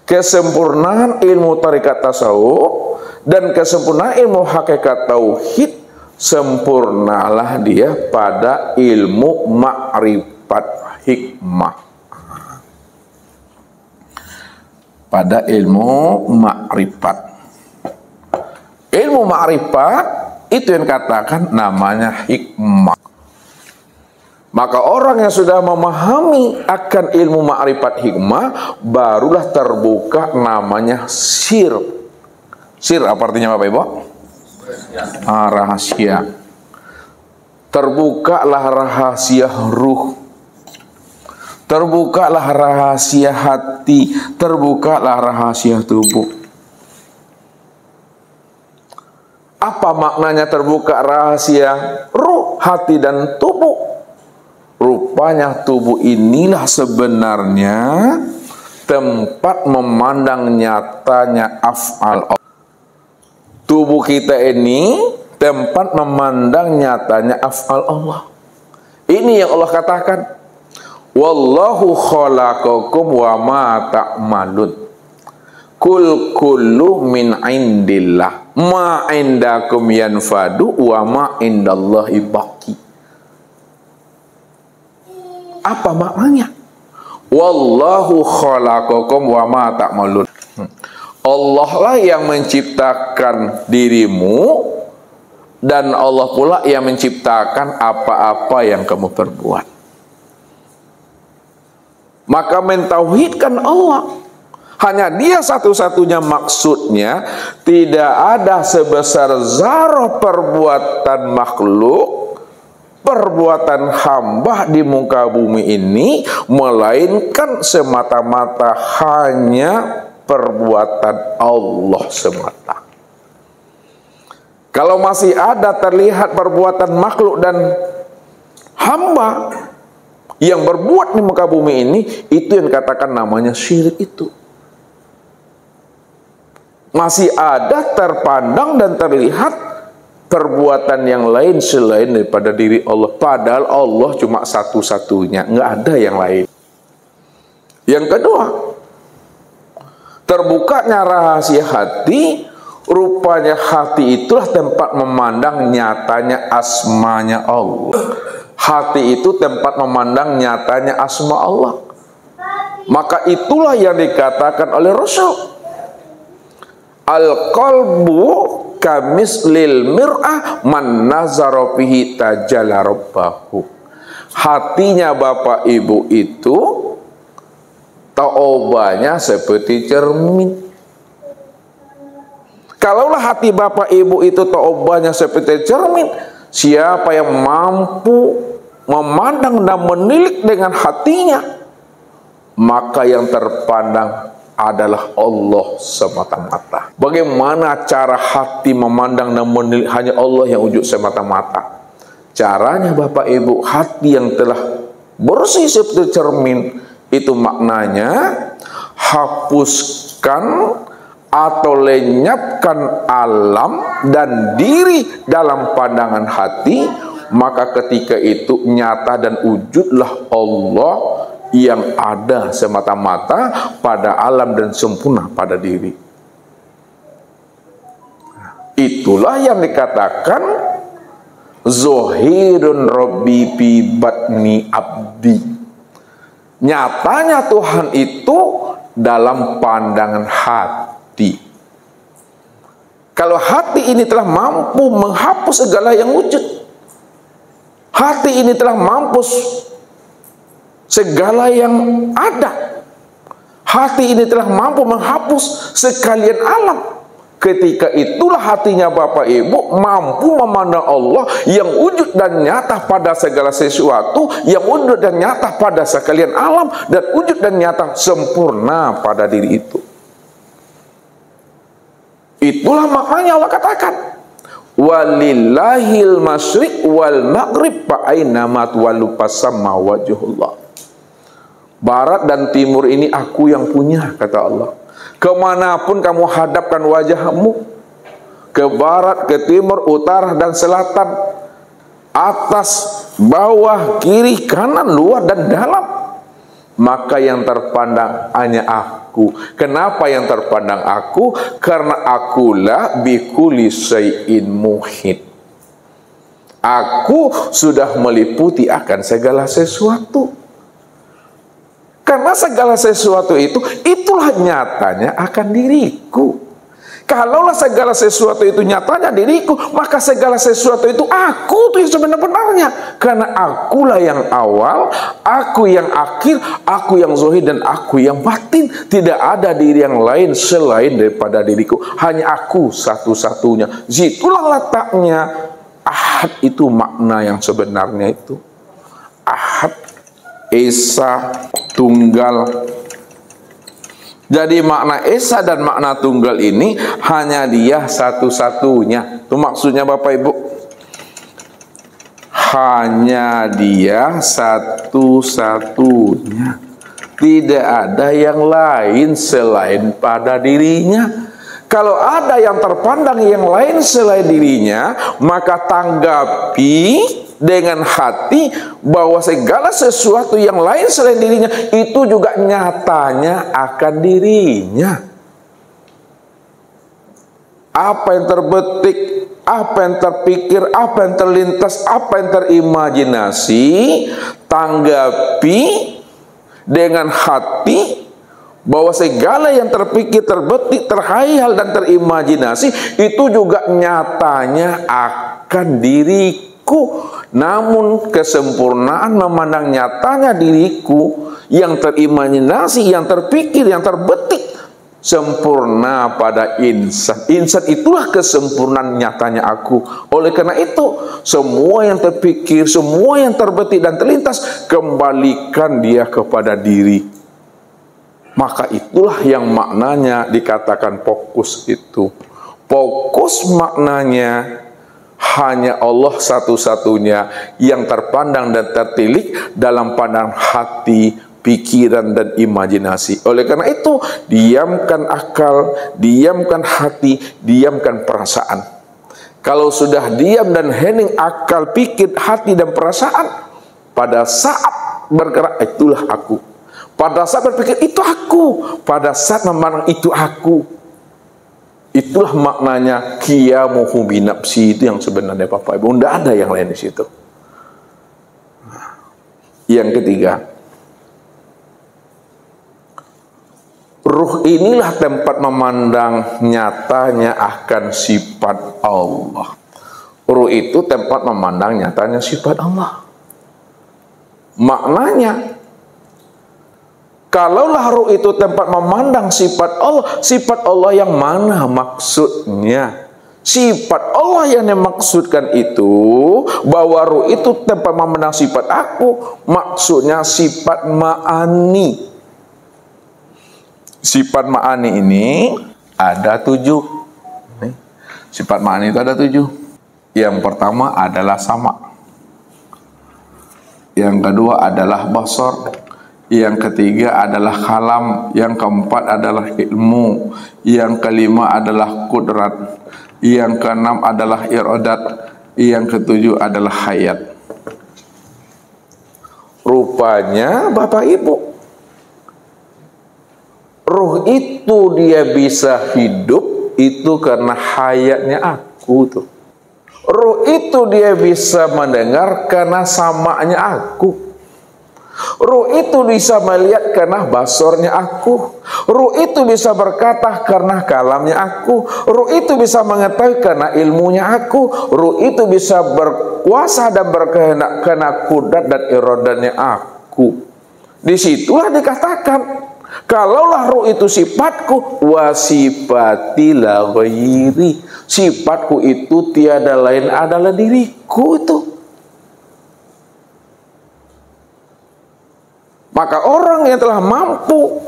[SPEAKER 1] kesempurnaan ilmu tarekat tasawuf, dan kesempurnaan ilmu hakikat tauhid, sempurnalah dia pada ilmu ma'rifat hikmah. Pada ilmu ma'rifat. Ilmu ma'rifat itu yang katakan namanya hikmah. Maka orang yang sudah memahami akan ilmu ma'rifat hikmah, barulah terbuka namanya sir. Sir apa artinya Bapak Ibu? Rahasia. Terbukalah rahasia ruh, terbukalah rahasia hati, terbukalah rahasia tubuh. Apa maknanya terbuka rahasia ruh, hati dan tubuh? Rupanya tubuh inilah sebenarnya tempat memandang nyatanya af'al Allah. Tubuh kita ini tempat memandang nyatanya af'al Allah. Ini yang Allah katakan, wallahu khalaqakum wa ma ta'malun. Kul kullu min indillah, ma indakum yanfadu wa ma indallahi baqi. Apa maknanya? Wallahu khalaqakum wa ma ta'malun. Allah lah yang menciptakan dirimu, dan Allah pula yang menciptakan apa-apa yang kamu perbuat. Maka mentauhidkan Allah, hanya dia satu-satunya maksudnya. Tidak ada sebesar zarah perbuatan makhluk, perbuatan hamba di muka bumi ini, melainkan semata-mata hanya perbuatan Allah semata. Kalau masih ada terlihat perbuatan makhluk dan hamba yang berbuat di muka bumi ini, itu yang katakan namanya syirik itu. Masih ada terpandang dan terlihat perbuatan yang lain selain daripada diri Allah. Padahal Allah cuma satu-satunya, nggak ada yang lain. Yang kedua, terbukanya rahasia hati. Rupanya hati itulah tempat memandang nyatanya asmanya Allah. Hati itu tempat memandang nyatanya asma Allah. Maka itulah yang dikatakan oleh Rasul, al-qalbu kamislil mir'ah man nazara fihi tajalla rabbahu. Hatinya Bapak Ibu itu taubahnya seperti cermin. Kalaulah hati Bapak Ibu itu taubahnya seperti cermin, siapa yang mampu memandang dan menilik dengan hatinya, maka yang terpandang adalah Allah semata-mata. Bagaimana cara hati memandang dan menilik? Hanya Allah yang wujud semata-mata. Caranya Bapak Ibu, hati yang telah bersih seperti cermin, itu maknanya hapuskan atau lenyapkan alam dan diri dalam pandangan hati. Maka ketika itu nyata dan wujudlah Allah yang ada semata-mata pada alam dan sempurna pada diri. Itulah yang dikatakan Zohirun Rabbi fi batni abdi. Nyatanya Tuhan itu dalam pandangan hati. Kalau hati ini telah mampu menghapus segala yang wujud, hati ini telah mampu segala yang ada, hati ini telah mampu menghapus sekalian alam. Ketika itulah hatinya Bapak Ibu mampu memandang Allah yang wujud dan nyata pada segala sesuatu, yang wujud dan nyata pada sekalian alam, dan wujud dan nyata sempurna pada diri itu. Itulah maknanya Allah katakan, walillahil masyriq wal maghrib fa aina ma tuwallu fasamma wajhullah. Barat dan timur ini aku yang punya, kata Allah. Kemanapun kamu hadapkan wajahmu, ke barat, ke timur, utara, dan selatan, atas, bawah, kiri, kanan, luar, dan dalam, maka yang terpandang hanya aku. Kenapa yang terpandang aku? Karena akulah bikulli syai'in muhit. Aku sudah meliputi akan segala sesuatu. Karena segala sesuatu itu, itulah nyatanya akan diriku. Kalaulah segala sesuatu itu nyatanya diriku, maka segala sesuatu itu aku tuh yang sebenarnya. Karena akulah yang awal, aku yang akhir, aku yang zahir, dan aku yang batin. Tidak ada diri yang lain selain daripada diriku. Hanya aku satu-satunya. Itulah letaknya ahad, itu makna yang sebenarnya itu. Ahad, esa, tunggal. Jadi makna esa dan makna tunggal ini hanya dia satu-satunya. Itu maksudnya Bapak Ibu. Hanya dia satu-satunya. Tidak ada yang lain selain pada dirinya. Kalau ada yang terpandang yang lain selain dirinya, maka tanggapi dengan hati bahwa segala sesuatu yang lain selain dirinya itu juga nyatanya akan dirinya. Apa yang terbetik, apa yang terpikir, apa yang terlintas, apa yang terimajinasi, tanggapi dengan hati bahwa segala yang terpikir, terbetik, terhayal, dan terimajinasi itu juga nyatanya akan diriku. Namun kesempurnaan memandang nyatanya diriku yang terimajinasi, yang terpikir, yang terbetik sempurna pada insan. Insan itulah kesempurnaan nyatanya aku. Oleh karena itu, semua yang terpikir, semua yang terbetik dan terlintas, kembalikan dia kepada diri. Maka itulah yang maknanya dikatakan fokus itu. Fokus maknanya hanya Allah satu-satunya yang terpandang dan tertilik dalam pandangan hati, pikiran, dan imajinasi. Oleh karena itu, diamkan akal, diamkan hati, diamkan perasaan. Kalau sudah diam dan hening akal, pikir, hati, dan perasaan, pada saat bergerak itulah aku. Pada saat berpikir itu aku. Pada saat memandang itu aku. Itulah maknanya qiyamuhu binafsi, itu yang sebenarnya Bapak Ibu. Tidak ada yang lain di situ. Yang ketiga, ruh inilah tempat memandang nyatanya akan sifat Allah. Ruh itu tempat memandang nyatanya sifat Allah. Maknanya, kalaulah ruh itu tempat memandang sifat Allah yang mana maksudnya? Sifat Allah yang dimaksudkan itu, bahwa ruh itu tempat memandang sifat aku, maksudnya sifat ma'ani. Sifat ma'ani ini ada 7. Sifat ma'ani itu ada 7. Yang pertama adalah sama. Yang kedua adalah basar. Yang ketiga adalah kalam, yang keempat adalah ilmu, yang kelima adalah kudrat, yang keenam adalah iradat, yang ketujuh adalah hayat. Rupanya Bapak Ibu, ruh itu dia bisa hidup itu karena hayatnya aku tuh. Ruh itu dia bisa mendengar karena samanya aku. Ruh itu bisa melihat karena basornya aku. Ruh itu bisa berkata karena kalamnya aku. Ruh itu bisa mengetahui karena ilmunya aku. Ruh itu bisa berkuasa dan berkehendak karena kudrat dan iradanya aku. Disitulah dikatakan, kalaulah ruh itu sifatku, wa sifati la ghairi, sifatku itu tiada lain adalah diriku itu. Maka orang yang telah mampu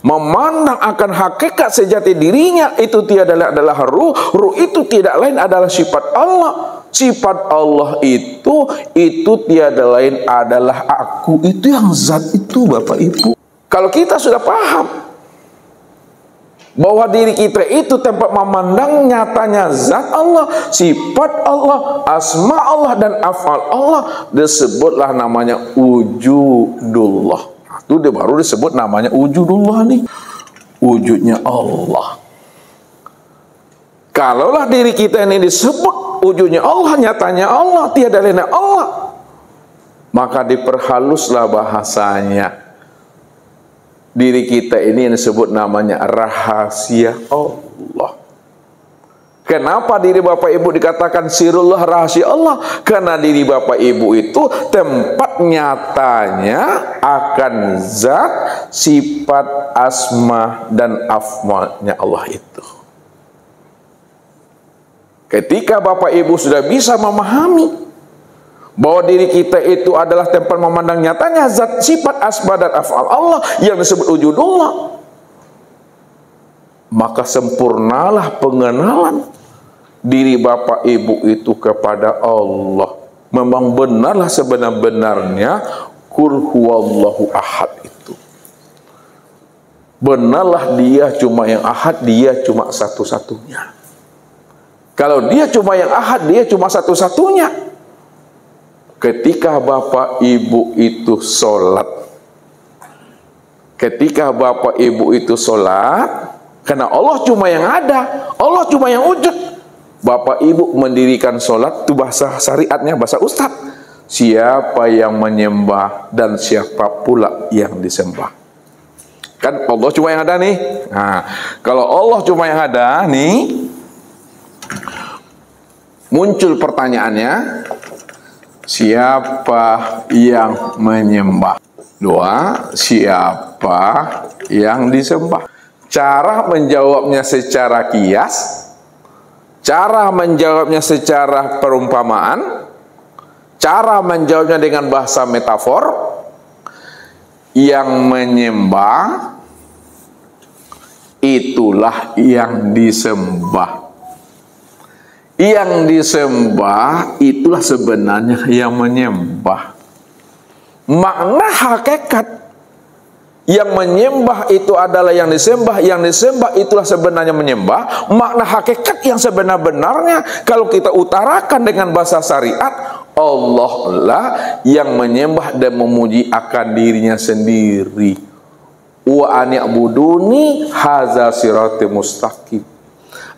[SPEAKER 1] memandang akan hakikat sejati dirinya, itu tiada lain adalah ruh. Ruh itu tidak lain adalah sifat Allah. Sifat Allah itu tiada lain adalah aku. Itu yang zat itu, Bapak Ibu. Kalau kita sudah paham bahwa diri kita itu tempat memandang nyatanya zat Allah, sifat Allah, asma Allah dan af'al Allah, disebutlah namanya wujudullah. Itu dia baru disebut namanya wujudullah nih, wujudnya Allah. Kalaulah diri kita ini disebut wujudnya Allah, nyatanya Allah, tiada lain Allah, maka diperhaluslah bahasanya. Diri kita ini yang disebut namanya rahasia Allah. Kenapa diri Bapak Ibu dikatakan sirullah, rahasia Allah? Karena diri Bapak Ibu itu tempat nyatanya akan zat, sifat, asma, dan af'alnya Allah itu. Ketika Bapak Ibu sudah bisa memahami bahwa diri kita itu adalah tempat memandang nyatanya zat, sifat, asma, dan af'al Allah yang disebut wujudullah, maka sempurnalah pengenalan diri Bapak Ibu itu kepada Allah. Memang benarlah sebenar-benarnya kul huwallahu ahad itu. Benarlah dia cuma yang ahad, dia cuma satu-satunya. Kalau dia cuma yang ahad, dia cuma satu-satunya. Ketika Bapak Ibu itu sholat, karena Allah cuma yang ada, Allah cuma yang wujud, Bapak Ibu mendirikan sholat, itu bahasa syariatnya, bahasa ustaz, siapa yang menyembah dan siapa pula yang disembah. Kan Allah cuma yang ada nih. Nah, kalau Allah cuma yang ada nih, muncul pertanyaannya, siapa yang menyembah? Dua, siapa yang disembah? Cara menjawabnya secara kias, cara menjawabnya secara perumpamaan, cara menjawabnya dengan bahasa metafor. Yang menyembah itulah yang disembah. Yang disembah itulah sebenarnya yang menyembah. Makna hakikat yang menyembah itu adalah yang disembah, yang disembah itulah sebenarnya menyembah. Makna hakikat yang sebenar-benarnya kalau kita utarakan dengan bahasa syariat, Allah lah yang menyembah dan memuji akan dirinya sendiri. Wa ani'buduni hadza siratal mustaqim.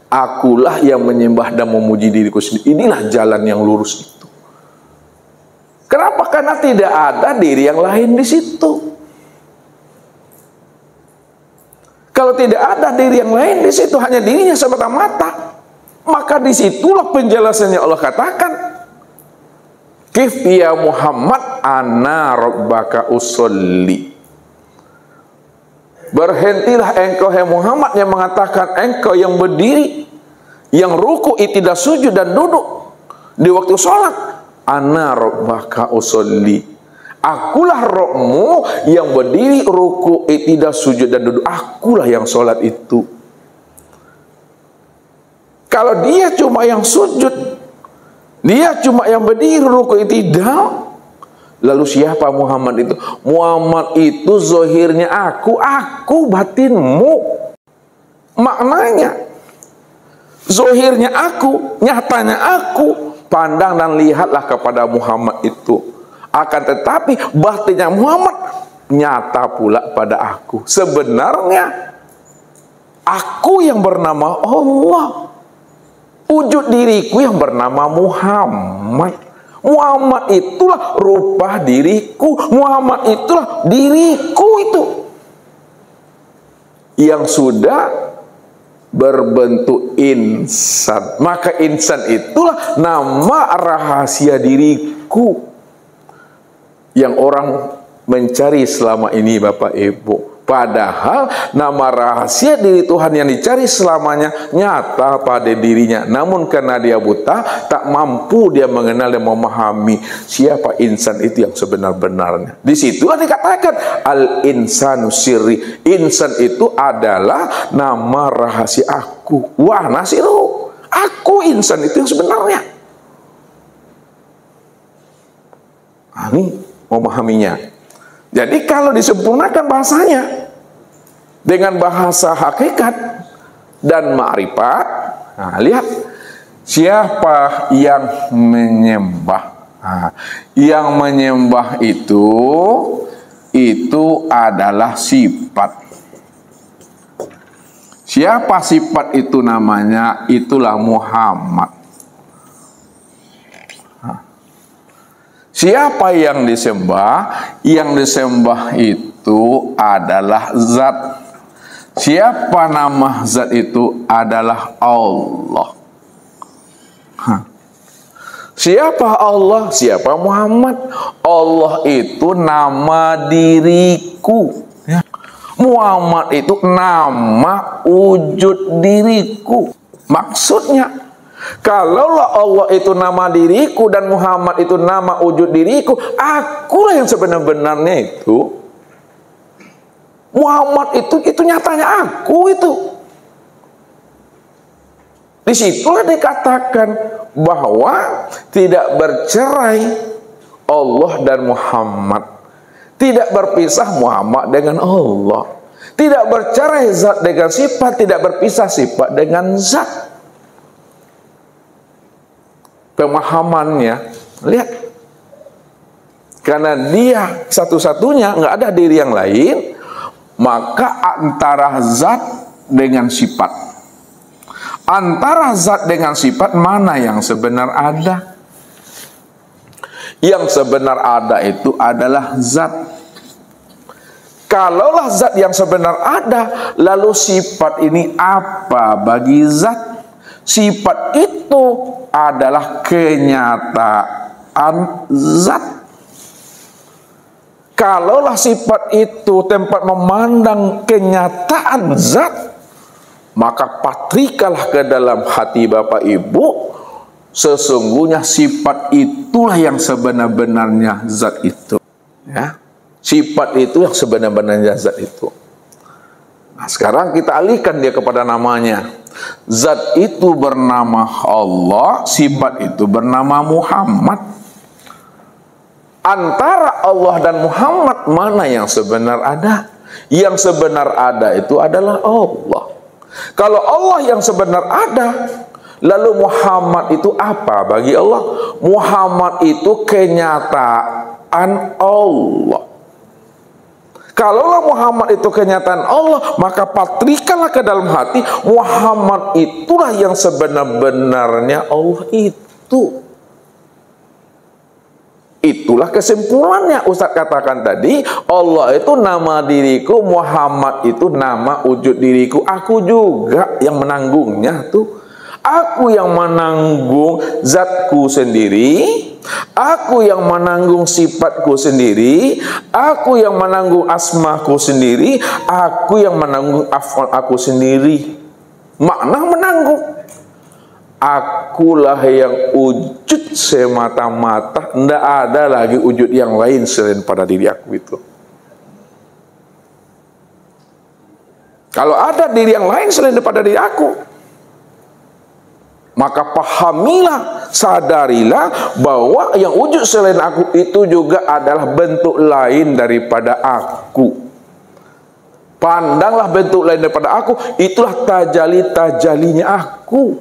[SPEAKER 1] Akulah yang menyembah dan memuji diriku sendiri. Inilah jalan yang lurus itu. Kenapa? Karena tidak ada diri yang lain di situ. Kalau tidak ada diri yang lain di situ, hanya dirinya semata-mata, maka disitulah penjelasannya Allah katakan, Kif ya Muhammad ana rabbaka usolli. Berhentilah engkau hai Muhammad yang mengatakan engkau yang berdiri, yang ruku, tidak sujud dan duduk di waktu sholat. Ana rabbaka usolli. Akulah Rabbmu yang berdiri, ruku, tidak sujud dan duduk. Akulah yang sholat itu. Kalau dia cuma yang sujud, dia cuma yang berdiri, ruku, tidak, lalu siapa Muhammad itu? Muhammad itu zohirnya aku batinmu. Maknanya, zohirnya aku, nyatanya aku. Pandang dan lihatlah kepada Muhammad itu. Akan tetapi batinnya Muhammad nyata pula pada aku. Sebenarnya aku yang bernama Allah, wujud diriku yang bernama Muhammad. Muhammad itulah rupa diriku, Muhammad itulah diriku itu yang sudah berbentuk insan. Maka insan itulah nama rahasia diriku yang orang mencari selama ini, Bapak Ibu. Padahal nama rahasia diri Tuhan yang dicari selamanya nyata pada dirinya. Namun karena dia buta, tak mampu dia mengenal dan memahami siapa insan itu yang sebenar-benarnya. Di situlah dikatakan al-insanu sirri. Insan itu adalah nama rahasia aku. Wah nasiru. Aku insan itu yang sebenarnya. Nah, ini memahaminya. Jadi kalau disempurnakan bahasanya dengan bahasa hakikat dan ma'rifat, nah, lihat siapa yang menyembah. Nah, yang menyembah itu adalah sifat. Siapa sifat itu namanya? Itulah Muhammad. Siapa yang disembah? Yang disembah itu adalah zat. Siapa nama zat itu? Adalah Allah. Siapa Allah? Siapa Muhammad? Allah itu nama diriku. Muhammad itu nama wujud diriku. Maksudnya, kalaulah Allah itu nama diriku dan Muhammad itu nama wujud diriku, akulah yang sebenar-benarnya itu. Muhammad itu nyatanya aku itu. Disitulah dikatakan bahwa tidak bercerai Allah dan Muhammad. Tidak berpisah Muhammad dengan Allah. Tidak bercerai zat dengan sifat, tidak berpisah sifat dengan zat. Pemahamannya, lihat, karena dia satu-satunya, nggak ada diri yang lain, maka antara zat dengan sifat, antara zat dengan sifat mana yang sebenar ada? Yang sebenar ada itu adalah zat. Kalaulah zat yang sebenar ada, lalu sifat ini apa bagi zat? Sifat itu adalah kenyataan zat. Kalaulah sifat itu tempat memandang kenyataan zat, maka patrikalah ke dalam hati Bapak Ibu, sesungguhnya sifat itulah yang sebenar-benarnya zat itu. Ya, sifat itu yang sebenar-benarnya zat itu. Nah, sekarang kita alihkan dia kepada namanya. Zat itu bernama Allah, sifat itu bernama Muhammad. Antara Allah dan Muhammad mana yang sebenar ada? Yang sebenar ada itu adalah Allah. Kalau Allah yang sebenar ada, lalu Muhammad itu apa bagi Allah? Muhammad itu kenyataan Allah. Kalaulah Muhammad itu kenyataan Allah, maka patrikalah ke dalam hati, Muhammad itulah yang sebenar-benarnya Allah itu. Itulah kesimpulannya. Ustaz katakan tadi, Allah itu nama diriku, Muhammad itu nama wujud diriku. Aku juga yang menanggungnya tuh. Aku yang menanggung zatku sendiri, aku yang menanggung sifatku sendiri, aku yang menanggung asmaku sendiri, aku yang menanggung af'al aku sendiri. Makna menanggung, akulah yang wujud semata-mata, tidak ada lagi wujud yang lain selain pada diri aku itu. Kalau ada diri yang lain selain daripada diri aku, maka pahamilah, sadarilah bahwa yang wujud selain aku itu juga adalah bentuk lain daripada aku. Pandanglah bentuk lain daripada aku, itulah tajali-tajalinya aku.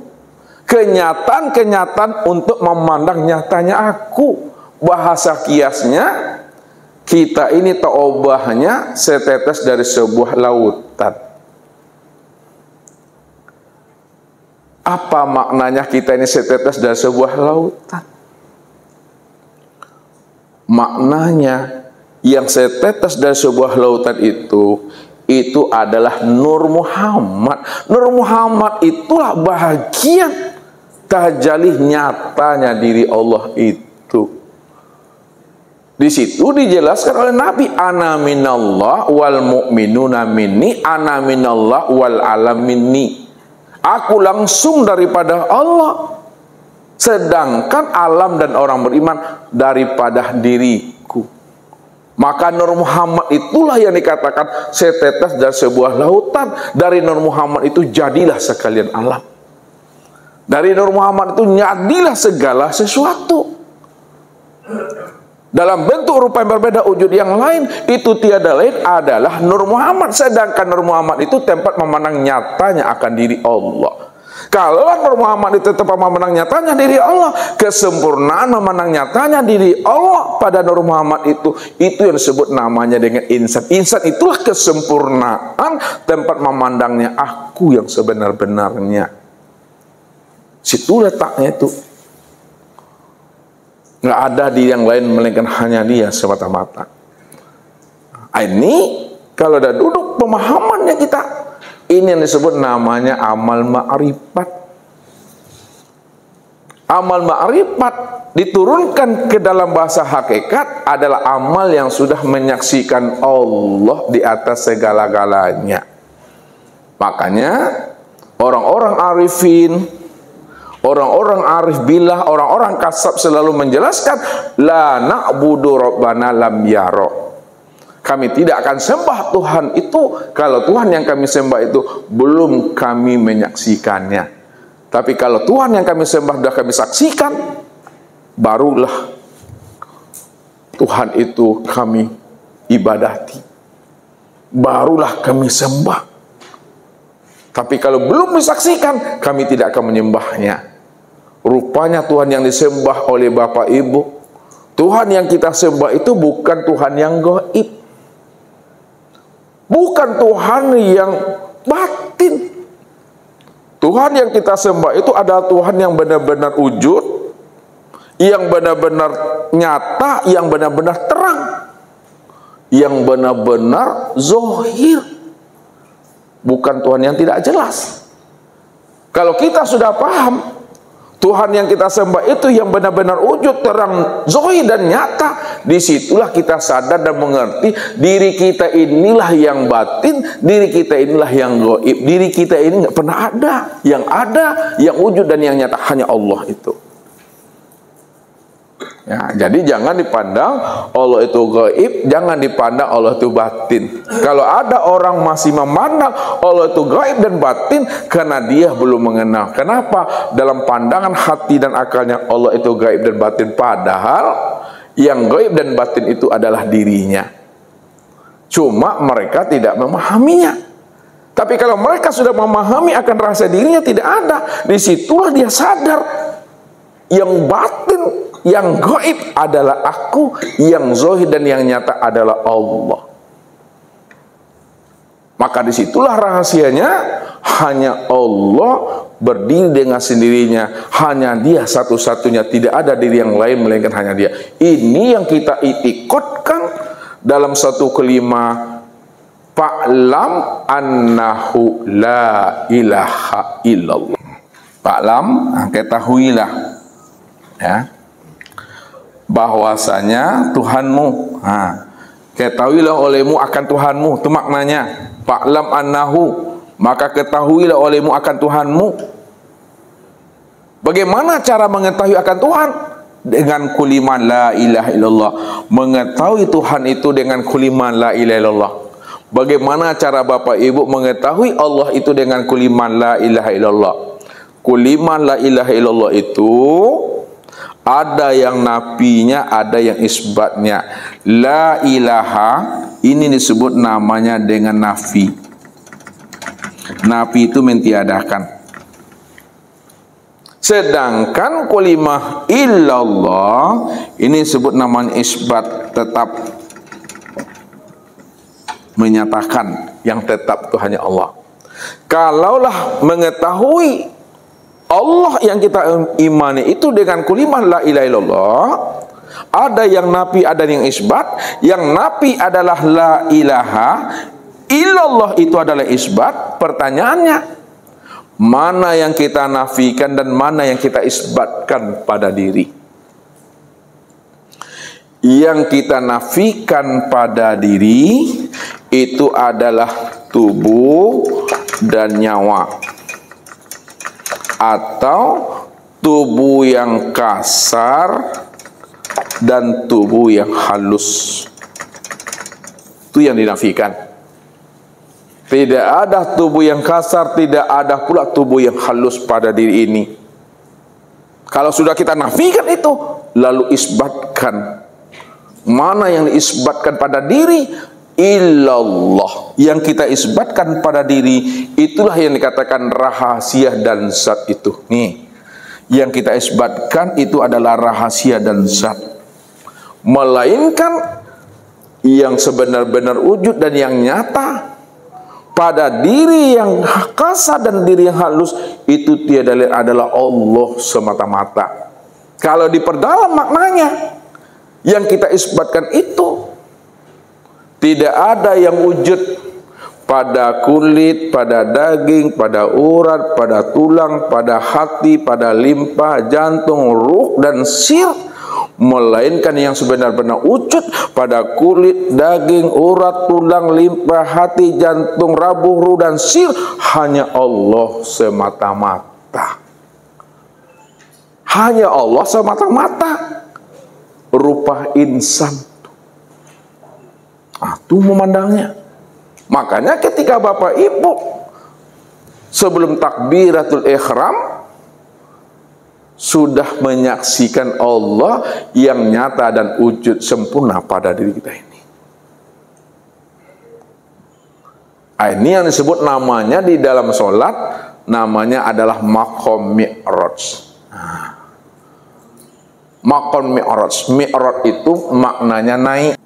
[SPEAKER 1] Kenyataan-kenyataan untuk memandang nyatanya aku. Bahasa kiasnya, kita ini taobahnya setetes dari sebuah lautan. Apa maknanya kita ini setetes dari sebuah lautan? Maknanya yang setetes dari sebuah lautan itu adalah Nur Muhammad. Nur Muhammad itulah bahagian tajalih nyatanya diri Allah itu. Di situ dijelaskan oleh Nabi, ana minallah wal mu'minuna minni, ana minallah wal alam minni. Aku langsung daripada Allah, sedangkan alam dan orang beriman daripada diriku. Maka Nur Muhammad itulah yang dikatakan setetes dari sebuah lautan. Dari Nur Muhammad itu jadilah sekalian alam. Dari Nur Muhammad itu jadilah segala sesuatu. Dalam bentuk rupa yang berbeda, wujud yang lain, itu tiada lain adalah Nur Muhammad. Sedangkan Nur Muhammad itu tempat memandang nyatanya akan diri Allah. Kalau Nur Muhammad itu tempat memandang nyatanya diri Allah, kesempurnaan memandang nyatanya diri Allah pada Nur Muhammad itu yang disebut namanya dengan insan. Insan itulah kesempurnaan tempat memandangnya aku yang sebenar-benarnya. Situ letaknya itu. Nggak ada di yang lain melainkan hanya dia semata-mata. Ini kalau ada duduk pemahamannya kita, ini yang disebut namanya amal ma'rifat. Amal ma'rifat diturunkan ke dalam bahasa hakikat adalah amal yang sudah menyaksikan Allah di atas segala-galanya. Makanya orang-orang arifin, orang-orang arif billah, orang-orang kasab selalu menjelaskan la na'budu rabbana lam yara. Kami tidak akan sembah Tuhan itu kalau Tuhan yang kami sembah itu belum kami menyaksikannya. Tapi kalau Tuhan yang kami sembah sudah kami saksikan, barulah Tuhan itu kami ibadati, barulah kami sembah. Tapi kalau belum disaksikan, kami tidak akan menyembahnya. Rupanya Tuhan yang disembah oleh Bapak Ibu, Tuhan yang kita sembah itu bukan Tuhan yang gaib, bukan Tuhan yang batin. Tuhan yang kita sembah itu adalah Tuhan yang benar-benar wujud, yang benar-benar nyata, yang benar-benar terang, yang benar-benar zohir, bukan Tuhan yang tidak jelas. Kalau kita sudah paham Tuhan yang kita sembah itu yang benar-benar wujud, terang, zohir dan nyata, disitulah kita sadar dan mengerti diri kita inilah yang batin, diri kita inilah yang gaib, diri kita ini nggak pernah ada, yang wujud dan yang nyata hanya Allah itu. Ya, jadi jangan dipandang Allah itu gaib, jangan dipandang Allah itu batin. Kalau ada orang masih memandang Allah itu gaib dan batin, karena dia belum mengenal. Kenapa? Dalam pandangan hati dan akalnya Allah itu gaib dan batin, padahal yang gaib dan batin itu adalah dirinya. Cuma mereka tidak memahaminya. Tapi kalau mereka sudah memahami akan rasa dirinya tidak ada, disitulah dia sadar yang batin, yang gaib adalah aku, yang zahir dan yang nyata adalah Allah. Maka disitulah rahasianya, hanya Allah berdiri dengan sendirinya, hanya dia satu-satunya, tidak ada diri yang lain melainkan hanya dia. Ini yang kita itikadkan dalam satu kalimat, fa'lam annahu la ilaha illallah. Fa'lam, ketahuilah ya, bahwasanya Tuhanmu, ketahuilah olehmu akan Tuhanmu, itu maknanya fa'lam annahu, maka ketahuilah olehmu akan Tuhanmu. Bagaimana cara mengetahui akan Tuhan? Dengan kuliman la ilaha illallah. Mengetahui Tuhan itu dengan kuliman la ilaha illallah. Bagaimana cara Bapak Ibu mengetahui Allah itu dengan kuliman la ilaha illallah? Kuliman la ilaha illallah itu ada yang nafinya, ada yang isbatnya. La ilaha ini disebut namanya dengan nafi. Nafi itu mentiadakan. Sedangkan kalimah illallah ini disebut namanya isbat, tetap menyatakan yang tetap itu hanya Allah. Kalaulah mengetahui Allah yang kita imani itu dengan kalimah la ilaha illallah. Ada yang nafi, ada yang isbat. Yang nafi adalah la ilaha illallah, itu adalah isbat. Pertanyaannya, mana yang kita nafikan dan mana yang kita isbatkan pada diri? Yang kita nafikan pada diri itu adalah tubuh dan nyawa, atau tubuh yang kasar dan tubuh yang halus. Itu yang dinafikan. Tidak ada tubuh yang kasar, tidak ada pula tubuh yang halus pada diri ini. Kalau sudah kita nafikan itu, lalu isbatkan. Mana yang diisbatkan pada diri? Illallah. Yang kita isbatkan pada diri, itulah yang dikatakan rahasia dan zat itu. Nih, yang kita isbatkan itu adalah rahasia dan zat. Melainkan yang sebenar-benar wujud dan yang nyata pada diri yang kasar dan diri yang halus itu tiada lain adalah Allah semata-mata. Kalau diperdalam maknanya, yang kita isbatkan itu tidak ada yang wujud pada kulit, pada daging, pada urat, pada tulang, pada hati, pada limpa, jantung, ruh dan sir, melainkan yang sebenar-benar wujud pada kulit, daging, urat, tulang, limpa, hati, jantung, rabuh, ruh dan sir hanya Allah semata-mata. Hanya Allah semata-mata. Rupa insan. Itu memandangnya. Makanya ketika Bapak Ibu sebelum takbiratul ihram sudah menyaksikan Allah yang nyata dan wujud sempurna pada diri kita ini. Ini yang disebut namanya di dalam sholat, namanya adalah maqam mi'raj. Maqam mi'raj. Mi'raj itu maknanya naik.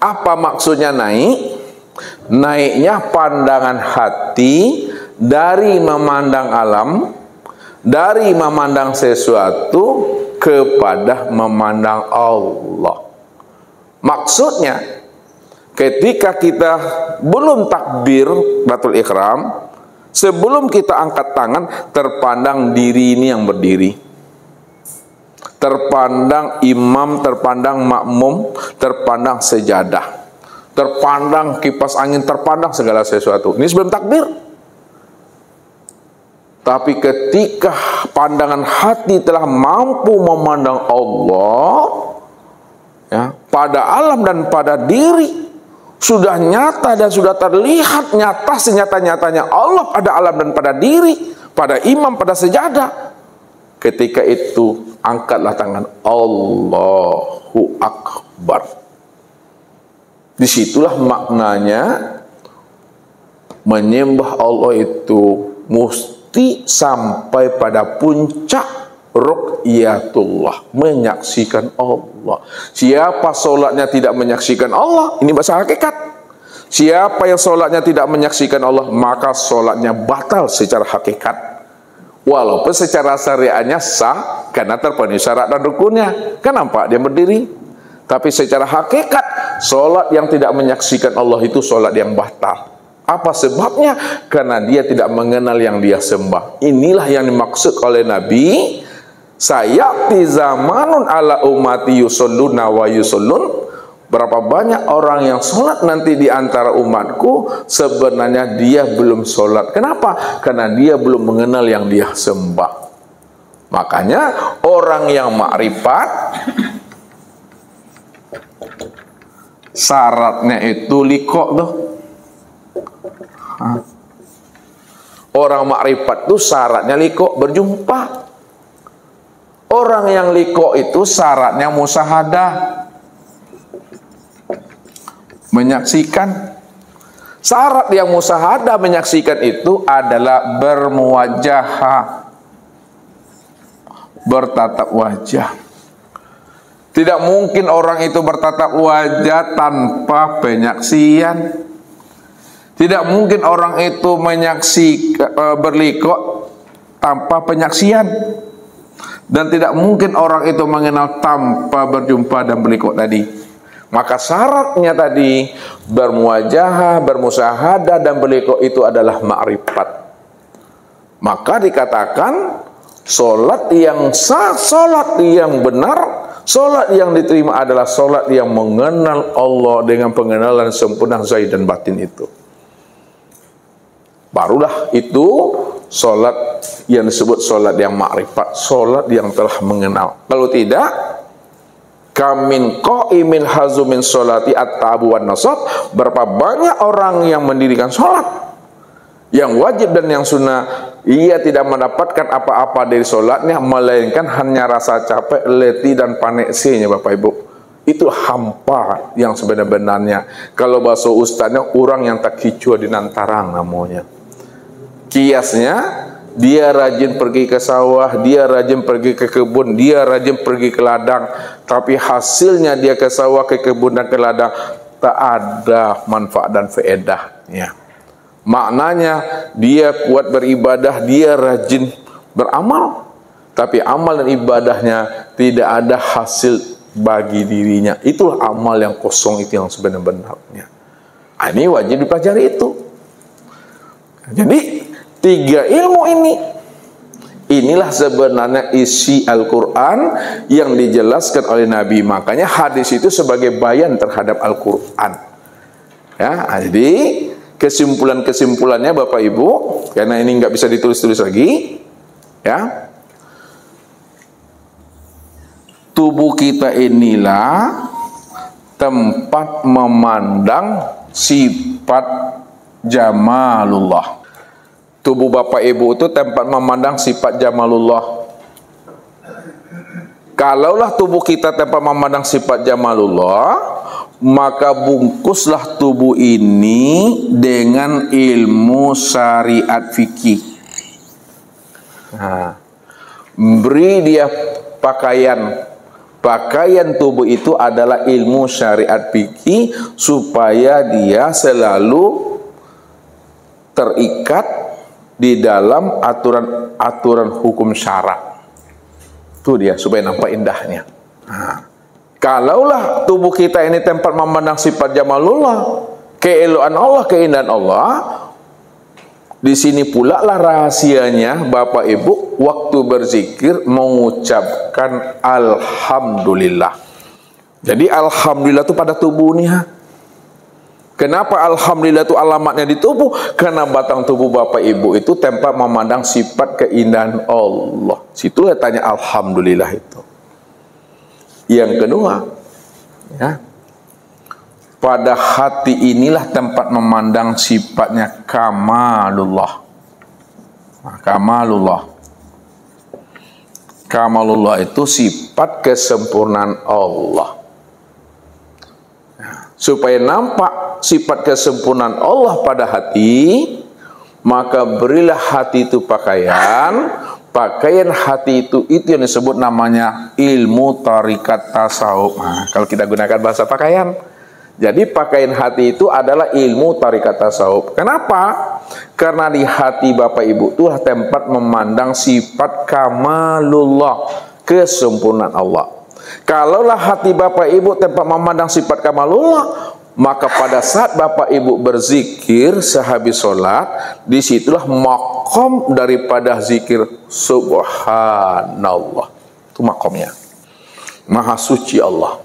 [SPEAKER 1] Apa maksudnya naik? Naiknya pandangan hati dari memandang alam, dari memandang sesuatu kepada memandang Allah. Maksudnya, ketika kita belum takbir batul ihram, sebelum kita angkat tangan, terpandang diri ini yang berdiri. Terpandang imam, terpandang makmum, terpandang sejadah, terpandang kipas angin, terpandang segala sesuatu. Ini sebelum takbir. Tapi ketika pandangan hati telah mampu memandang Allah, ya, pada alam dan pada diri, sudah nyata dan sudah terlihat nyata senyata-nyatanya Allah pada alam dan pada diri, pada imam, pada sejadah. Ketika itu angkatlah tangan, Allahu Akbar. Disitulah maknanya menyembah Allah itu mesti sampai pada puncak ru'yatullah, menyaksikan Allah. Siapa solatnya tidak menyaksikan Allah, ini bahasa hakikat. Siapa yang solatnya tidak menyaksikan Allah, maka solatnya batal secara hakikat. Walaupun secara syariatnya sah karena terpenuhi syarat dan rukunnya, kan nampak dia berdiri. Tapi secara hakikat, solat yang tidak menyaksikan Allah itu solat yang batal. Apa sebabnya? Karena dia tidak mengenal yang dia sembah. Inilah yang dimaksud oleh Nabi, sayati zamanun ala ummati yusalluna wa yusallun. Berapa banyak orang yang sholat nanti di antara umatku, sebenarnya dia belum sholat. Kenapa? Karena dia belum mengenal yang dia sembah. Makanya orang yang makrifat, syaratnya itu liqa tuh. Orang makrifat itu syaratnya liqa, berjumpa. Orang yang liqa itu syaratnya musyahadah, menyaksikan. Syarat yang musyahadah menyaksikan itu adalah bermuwajahah, bertatap wajah. Tidak mungkin orang itu bertatap wajah tanpa penyaksian. Tidak mungkin orang itu berliqa tanpa penyaksian. Dan tidak mungkin orang itu mengenal tanpa berjumpa dan berliku tadi. Maka syaratnya tadi bermuajahah, bermusahadah dan berliku itu adalah ma'rifat. Maka dikatakan solat yang sah, solat yang benar, solat yang diterima adalah solat yang mengenal Allah dengan pengenalan sempurna zahir dan batin itu. Barulah itu solat yang disebut solat yang ma'rifat, solat yang telah mengenal. Kalau tidak, kamin qa'imin hazumin solati at-tabu wan nasab, berapa banyak orang yang mendirikan solat yang wajib dan yang sunnah, ia tidak mendapatkan apa-apa dari solatnya melainkan hanya rasa capek, letih dan paneksinya. Bapak Ibu, itu hampa yang sebenarnya. Kalau bahasa ustaznya, orang yang tak kicua di nantarang namanya. Kiasnya, dia rajin pergi ke sawah, dia rajin pergi ke kebun, dia rajin pergi ke ladang, tapi hasilnya dia ke sawah, ke kebun dan ke ladang tak ada manfaat dan faedahnya. Maknanya dia kuat beribadah, dia rajin beramal, tapi amal dan ibadahnya tidak ada hasil bagi dirinya. Itulah amal yang kosong, itu yang sebenarnya. Ini wajib dipelajari itu. Jadi 3 ilmu inilah sebenarnya isi Al-Quran yang dijelaskan oleh Nabi. Makanya hadis itu sebagai bayan terhadap Al-Quran. Ya, jadi kesimpulannya Bapak Ibu, karena ini nggak bisa ditulis-tulis lagi, ya. Tubuh kita inilah tempat memandang sifat jamalullah. Tubuh Bapak Ibu itu tempat memandang sifat jamalullah. Kalaulah tubuh kita tempat memandang sifat jamalullah, maka bungkuslah tubuh ini dengan ilmu syariat fikih. Nah, beri dia pakaian tubuh itu adalah ilmu syariat fikih, supaya dia selalu terikat di dalam aturan hukum syarak. Itu dia, supaya nampak indahnya. Nah, kalaulah tubuh kita ini tempat memandang sifat jamalullah, keelokan Allah, keindahan Allah, di sini pula lah rahasianya Bapak Ibu waktu berzikir mengucapkan alhamdulillah. Jadi alhamdulillah itu pada tubuh nih. Kenapa alhamdulillah itu alamatnya di tubuh? Karena batang tubuh Bapak Ibu itu tempat memandang sifat keindahan Allah. Situ letaknya alhamdulillah itu. Yang kedua, ya, pada hati inilah tempat memandang sifatnya kamalullah. Nah, kamalullah itu sifat kesempurnaan Allah. Supaya nampak sifat kesempurnaan Allah pada hati, maka berilah hati itu pakaian hati itu yang disebut namanya ilmu tarikat tasawuf. Nah, kalau kita gunakan bahasa pakaian, jadi pakaian hati itu adalah ilmu tarikat tasawuf. Kenapa? Karena di hati Bapak Ibu itulah tempat memandang sifat kamalullah, kesempurnaan Allah. Kalaulah hati Bapak Ibu tempat memandang sifat kamalullah, maka pada saat Bapak Ibu berzikir sehabis sholat, disitulah makom daripada zikir subhanallah. Itu makomnya. Maha suci Allah.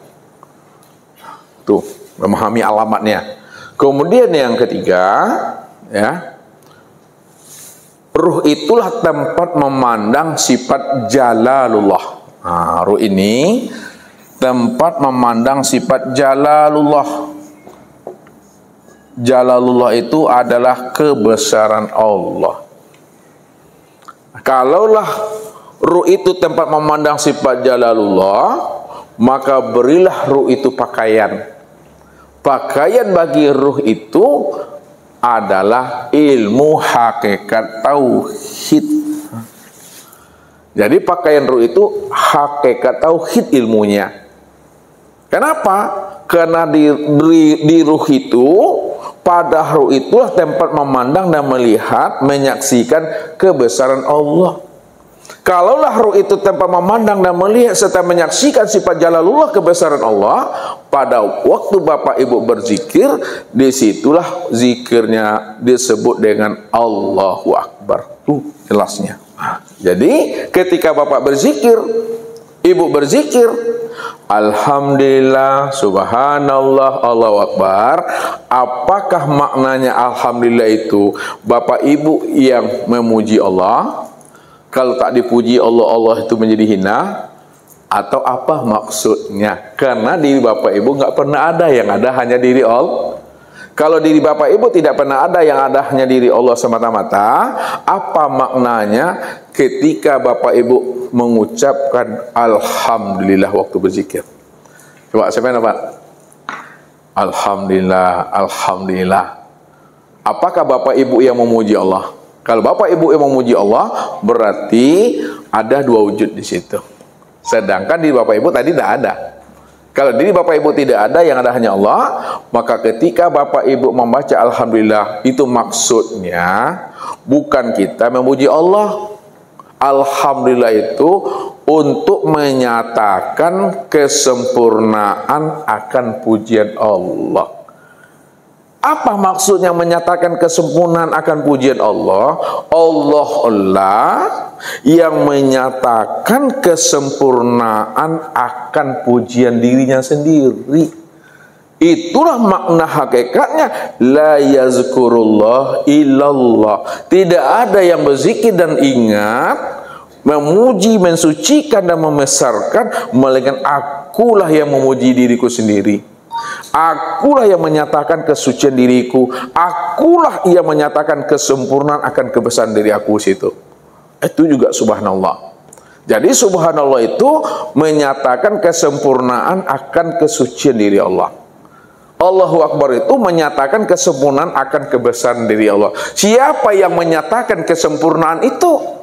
[SPEAKER 1] Tuh, memahami alamatnya. Kemudian yang ketiga, ya, ruh itulah tempat memandang sifat jalalullah. Nah, ruh ini tempat memandang sifat jalalullah. Jalalullah itu adalah kebesaran Allah. Kalaulah ruh itu tempat memandang sifat jalalullah, maka berilah ruh itu pakaian. Pakaian bagi ruh itu adalah ilmu hakikat tauhid. Jadi pakaian ruh itu hakikat tauhid ilmunya. Kenapa? Karena di ruh itu, pada ruh itulah tempat memandang dan melihat, menyaksikan kebesaran Allah. Kalaulah ruh itu tanpa memandang dan melihat serta menyaksikan sifat jalalullah, kebesaran Allah, pada waktu bapak ibu berzikir, disitulah zikirnya disebut dengan Allahu Akbar. Tuh jelasnya. Jadi ketika bapak berzikir, ibu berzikir, Alhamdulillah, Subhanallah, Allahu Akbar. Apakah maknanya Alhamdulillah itu bapak ibu yang memuji Allah? Kalau tak dipuji Allah, Allah itu menjadi hina? Atau apa maksudnya? Karena diri bapak ibu nggak pernah ada, yang ada hanya diri Allah. Kalau diri bapak ibu tidak pernah ada, yang ada hanya diri Allah semata-mata, apa maknanya ketika bapak ibu mengucapkan Alhamdulillah waktu berzikir? Coba siapa yang dapat? Alhamdulillah, Alhamdulillah. Apakah bapak ibu yang memuji Allah? Kalau bapak ibu yang memuji Allah, berarti ada dua wujud di situ. Sedangkan diri bapak ibu tadi tidak ada. Kalau diri bapak ibu tidak ada, yang ada hanya Allah, maka ketika bapak ibu membaca Alhamdulillah, itu maksudnya bukan kita memuji Allah. Alhamdulillah itu untuk menyatakan kesempurnaan akan pujian Allah. Apa maksudnya menyatakan kesempurnaan akan pujian Allah? Allah lah yang menyatakan kesempurnaan akan pujian dirinya sendiri. Itulah makna hakikatnya, la yazkurullah illallah. Tidak ada yang berzikir dan ingat, memuji, mensucikan dan membesarkan, melainkan akulah yang memuji diriku sendiri. Akulah yang menyatakan kesucian diriku. Akulah yang menyatakan kesempurnaan akan kebesaran diri aku situ. Itu juga subhanallah. Jadi subhanallah itu menyatakan kesempurnaan akan kesucian diri Allah. Allahu Akbar itu menyatakan kesempurnaan akan kebesaran diri Allah. Siapa yang menyatakan kesempurnaan itu?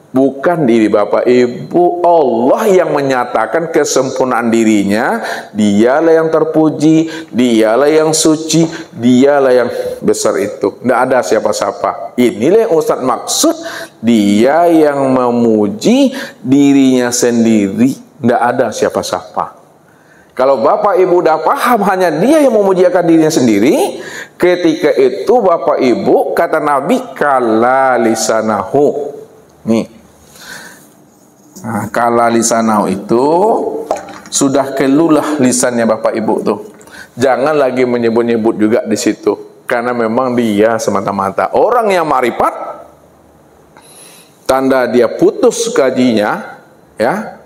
[SPEAKER 1] Bukan diri bapak ibu, Allah yang menyatakan kesempurnaan dirinya. Dialah yang terpuji, dialah yang suci, dialah yang besar itu. Tidak ada siapa-siapa. Inilah yang Ustaz maksud, dia yang memuji dirinya sendiri. Tidak ada siapa-siapa. Kalau bapak ibu udah paham hanya dia yang memujiakan dirinya sendiri, ketika itu bapak ibu, kata Nabi, kala lisanahu. Nih. Nah, kala lisanahu itu sudah kelulah lisannya bapak ibu tuh. Jangan lagi menyebut-nyebut juga di situ, karena memang dia semata-mata orang yang ma'rifat. Tanda dia putus gajinya, ya,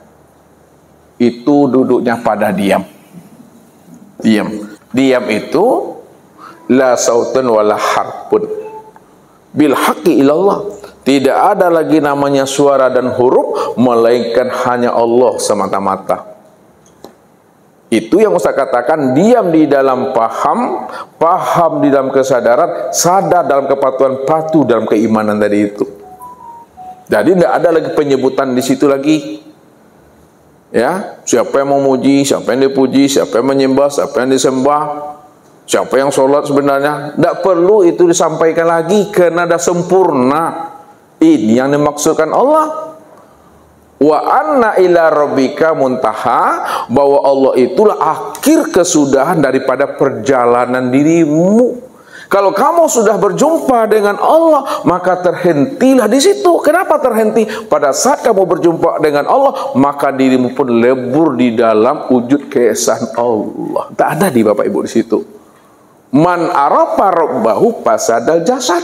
[SPEAKER 1] itu duduknya pada diam. Diam itu la sautun wala harpun bil haqqi ilallah. Tidak ada lagi namanya suara dan huruf, melainkan hanya Allah semata-mata. Itu yang Ustaz katakan, diam di dalam paham, paham di dalam kesadaran, sadar dalam kepatuhan, patuh dalam keimanan tadi itu. Jadi tidak ada lagi penyebutan di situ lagi. Ya, siapa yang memuji, siapa yang dipuji, siapa yang menyembah, siapa yang disembah, siapa yang sholat sebenarnya. Tidak perlu itu disampaikan lagi, karena dah sempurna. Ini yang dimaksudkan Allah. Wa anna ila rabbika muntaha, bahwa Allah itulah akhir kesudahan daripada perjalanan dirimu. Kalau kamu sudah berjumpa dengan Allah, maka terhentilah di situ. Kenapa terhenti? Pada saat kamu berjumpa dengan Allah, maka dirimu pun lebur di dalam wujud keesaan Allah. Tak ada di bapak ibu di situ. Man arafa rabbahu fasadal jasad.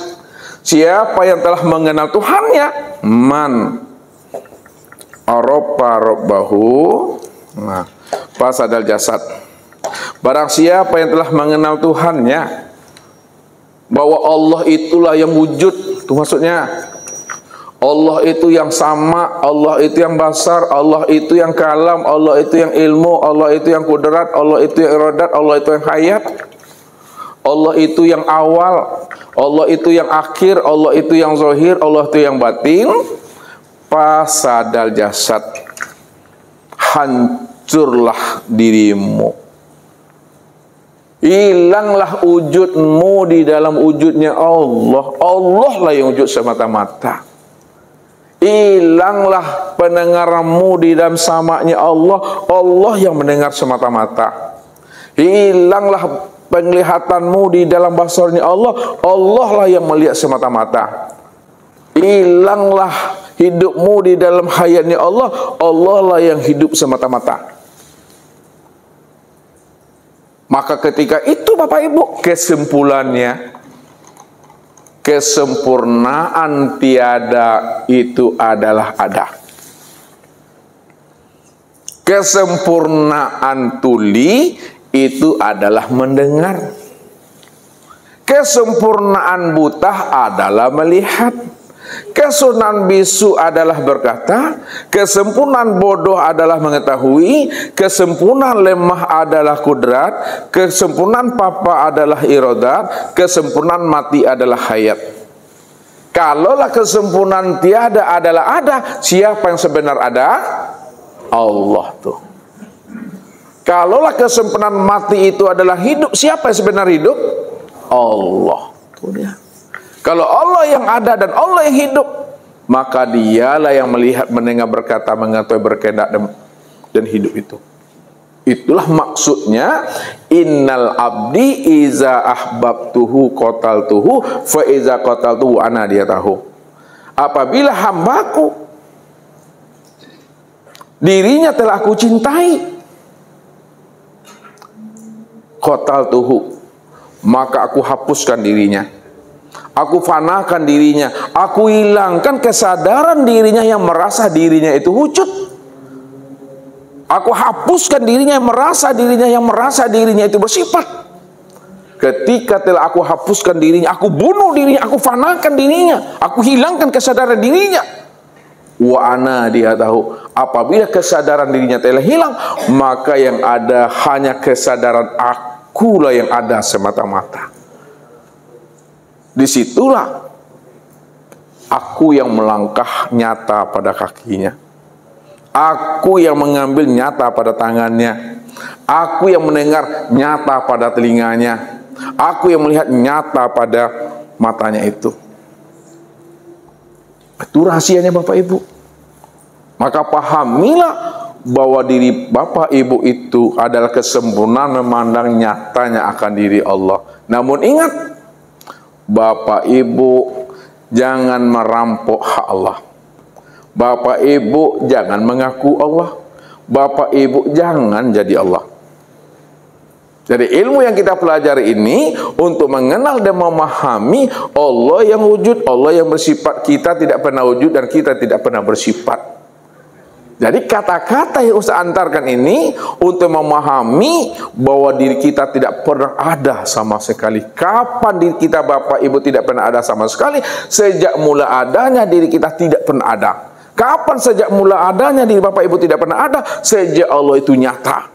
[SPEAKER 1] Siapa yang telah mengenal Tuhannya, man arafa rabbahu fasadal jasad. Barang siapa yang telah mengenal Tuhannya, bahwa Allah itulah yang wujud, itu maksudnya Allah itu yang sama, Allah itu yang basar, Allah itu yang kalam, Allah itu yang ilmu, Allah itu yang kudrat, Allah itu yang iradat, Allah itu yang hayat, Allah itu yang awal, Allah itu yang akhir, Allah itu yang zahir, Allah itu yang batin. Fasadal jasad, hancurlah dirimu, hilanglah wujudmu di dalam wujudnya Allah. Allah lah yang wujud semata-mata. Hilanglah pendengaranmu di dalam samanya Allah, Allah yang mendengar semata-mata. Hilanglah penglihatanmu di dalam basarnya Allah, Allah lah yang melihat semata-mata. Hilanglah hidupmu di dalam hayatnya Allah, Allah lah yang hidup semata-mata. Maka ketika itu Bapak Ibu, kesimpulannya, kesempurnaan tiada itu adalah ada. Kesempurnaan tuli itu adalah mendengar. Kesempurnaan buta adalah melihat. Kesempurnaan bisu adalah berkata. Kesempurnaan bodoh adalah mengetahui. Kesempurnaan lemah adalah kudrat. Kesempurnaan papa adalah iradat. Kesempurnaan mati adalah hayat. Kalaulah kesempurnaan tiada adalah ada, siapa yang sebenar ada? Allah tuh. Kalaulah kesempurnaan mati itu adalah hidup, siapa yang sebenar hidup? Allah. Tuh dia. Kalau Allah yang ada dan Allah yang hidup, maka dialah yang melihat, mendengar, berkata, mengetahui, berkehendak dan hidup itu. Itulah maksudnya, innal abdi iza ahbabtuhu qataltuhu fa iza qataltuhu ana diyatahu. Apabila hambaku dirinya telah aku cintai, qataltuhu, maka aku hapuskan dirinya. Aku fanakan dirinya, aku hilangkan kesadaran dirinya yang merasa dirinya itu wujud. Aku hapuskan dirinya yang merasa dirinya itu bersifat. Ketika telah aku hapuskan dirinya, aku bunuh dirinya, aku fanakan dirinya, aku hilangkan kesadaran dirinya. Wa ana dia tahu, apabila kesadaran dirinya telah hilang, maka yang ada hanya kesadaran akulah yang ada semata-mata. Disitulah aku yang melangkah nyata pada kakinya, aku yang mengambil nyata pada tangannya, aku yang mendengar nyata pada telinganya, aku yang melihat nyata pada matanya itu. Itu rahasianya Bapak Ibu. Maka pahamilah bahwa diri Bapak Ibu itu adalah kesempurnaan memandang nyatanya akan diri Allah. Namun ingat, Bapak Ibu jangan merampok hak Allah. Bapak Ibu jangan mengaku Allah. Bapak Ibu jangan jadi Allah. Jadi ilmu yang kita pelajari ini untuk mengenal dan memahami Allah yang wujud, Allah yang bersifat, kita tidak pernah wujud dan kita tidak pernah bersifat. Jadi kata-kata yang Ustaz antarkan ini untuk memahami bahwa diri kita tidak pernah ada sama sekali. Kapan diri kita Bapak Ibu tidak pernah ada sama sekali? Sejak mula adanya diri kita tidak pernah ada. Kapan sejak mula adanya diri Bapak Ibu tidak pernah ada? Sejak Allah itu nyata.